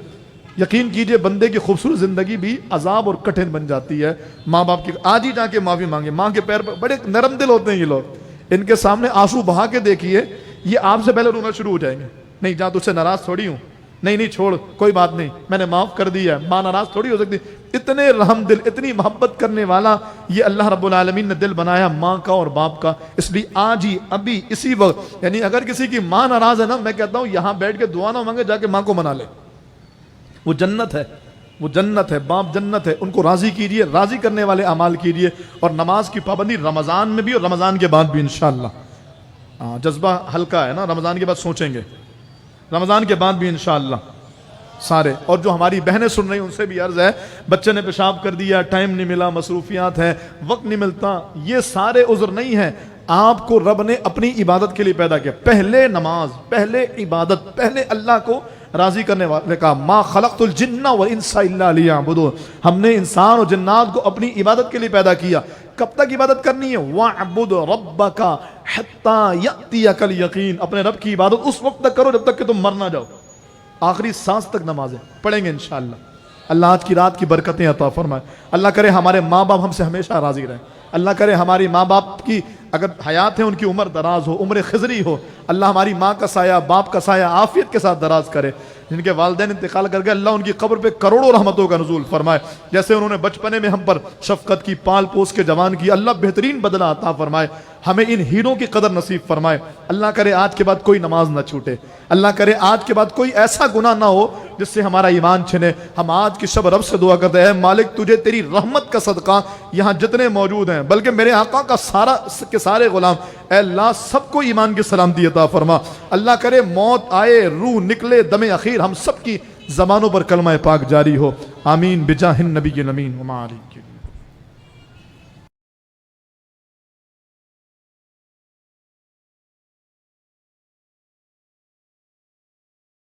یقین کیجئے بندے کی خوبصورت زندگی بھی عذاب اور کٹھن بن جاتی ہے۔ ماں باپ کی آج ہی جا کے معافی مانگے، ماں کے پیر پر بڑے نرم دل ہوتے ہیں یہ لوگ، ان کے سامنے آنسو بہا کے دیکھیے، یہ آپ سے پہلے رونا شروع ہو جائیں گے۔ نہیں جہاں تجھ سے ناراض تھوڑی ہوں، نہیں چھوڑ کوئی بات نہیں، میں نے معاف کر دیا ہے، ماں ناراض تھوڑی ہو سکتی۔ اتنے رحم دل، اتنی محبت کرنے والا یہ اللہ رب العالمین نے دل بنایا ماں کا اور باپ کا۔ اس لیے آج ہی ابھی اسی وقت، یعنی اگر کسی کی ماں ناراض ہے نا، میں کہتا ہوں یہاں بیٹھ کے دعا نہ مانگے، جا کے ماں کو منا لے، وہ جنت ہے، وہ جنت ہے، باپ جنت ہے، ان کو راضی کیجئے، راضی کرنے والے اعمال کیجئے، اور نماز کی پابندی رمضان میں بھی اور رمضان کے بعد بھی انشاءاللہ۔ جذبہ ہلکا ہے نا، رمضان کے بعد سوچیں گے، رمضان کے بعد بھی انشاءاللہ سارے۔ اور جو ہماری بہنیں سن رہی ہیں ان سے بھی عرض ہے، بچے نے پیشاب کر دیا، ٹائم نہیں ملا، مصروفیات ہیں، وقت نہیں ملتا، یہ سارے عذر نہیں ہیں۔ آپ کو رب نے اپنی عبادت کے لیے پیدا کیا، پہلے نماز، پہلے عبادت، پہلے اللہ کو راضی کرنے والے کا۔ ما خلقت الجن والانس الا لیعبدون، ہم نے انسان اور جنات کو اپنی عبادت کے لیے پیدا کیا۔ کب تک عبادت کرنی ہے؟ وَاعْبُدْ رَبَّكَ حَتَّى يَأْتِيَكَ الْيَقِينُ، اپنے رب کی عبادت اس وقت تک کرو جب تک کہ تم مر نہ جاؤ، آخری سانس تک نمازیں پڑھیں گے انشاءاللہ۔ اللہ آج کی رات کی برکتیں عطا فرمائے، اللہ کرے ہمارے ماں باپ ہم سے ہمیشہ راضی رہیں، اللہ کرے ہماری ماں باپ کی اگر حیات ہے ان کی عمر دراز ہو، عمر خضری ہو، اللہ ہماری ماں کا سایہ، باپ کا سایہ عافیت کے ساتھ دراز کرے۔ جن کے والدین انتقال کر گئے اللہ ان کی قبر پہ کروڑوں رحمتوں کا نزول فرمائے، جیسے انہوں نے بچپنے میں ہم پر شفقت کی، پال پوس کے جوان کی، اللہ بہترین بدلہ عطا فرمائے، ہمیں ان ہیروں کی قدر نصیب فرمائے۔ اللہ کرے آج کے بعد کوئی نماز نہ چھوٹے، اللہ کرے آج کے بعد کوئی ایسا گناہ نہ ہو جس سے ہمارا ایمان چھنے۔ ہم آج کی شب رب سے دعا کرتے ہیں، اے مالک تجھے تیری رحمت کا صدقہ یہاں جتنے موجود ہیں، بلکہ میرے آقا کا سارے غلام، اے اللہ سب کو ایمان کی سلامتی عطا فرما۔ اللہ کرے موت آئے، روح نکلے، دم اخیر ہم سب کی زبانوں پر کلمہ پاک جاری ہو، آمین بجاہ النبی الامین وما علیہ۔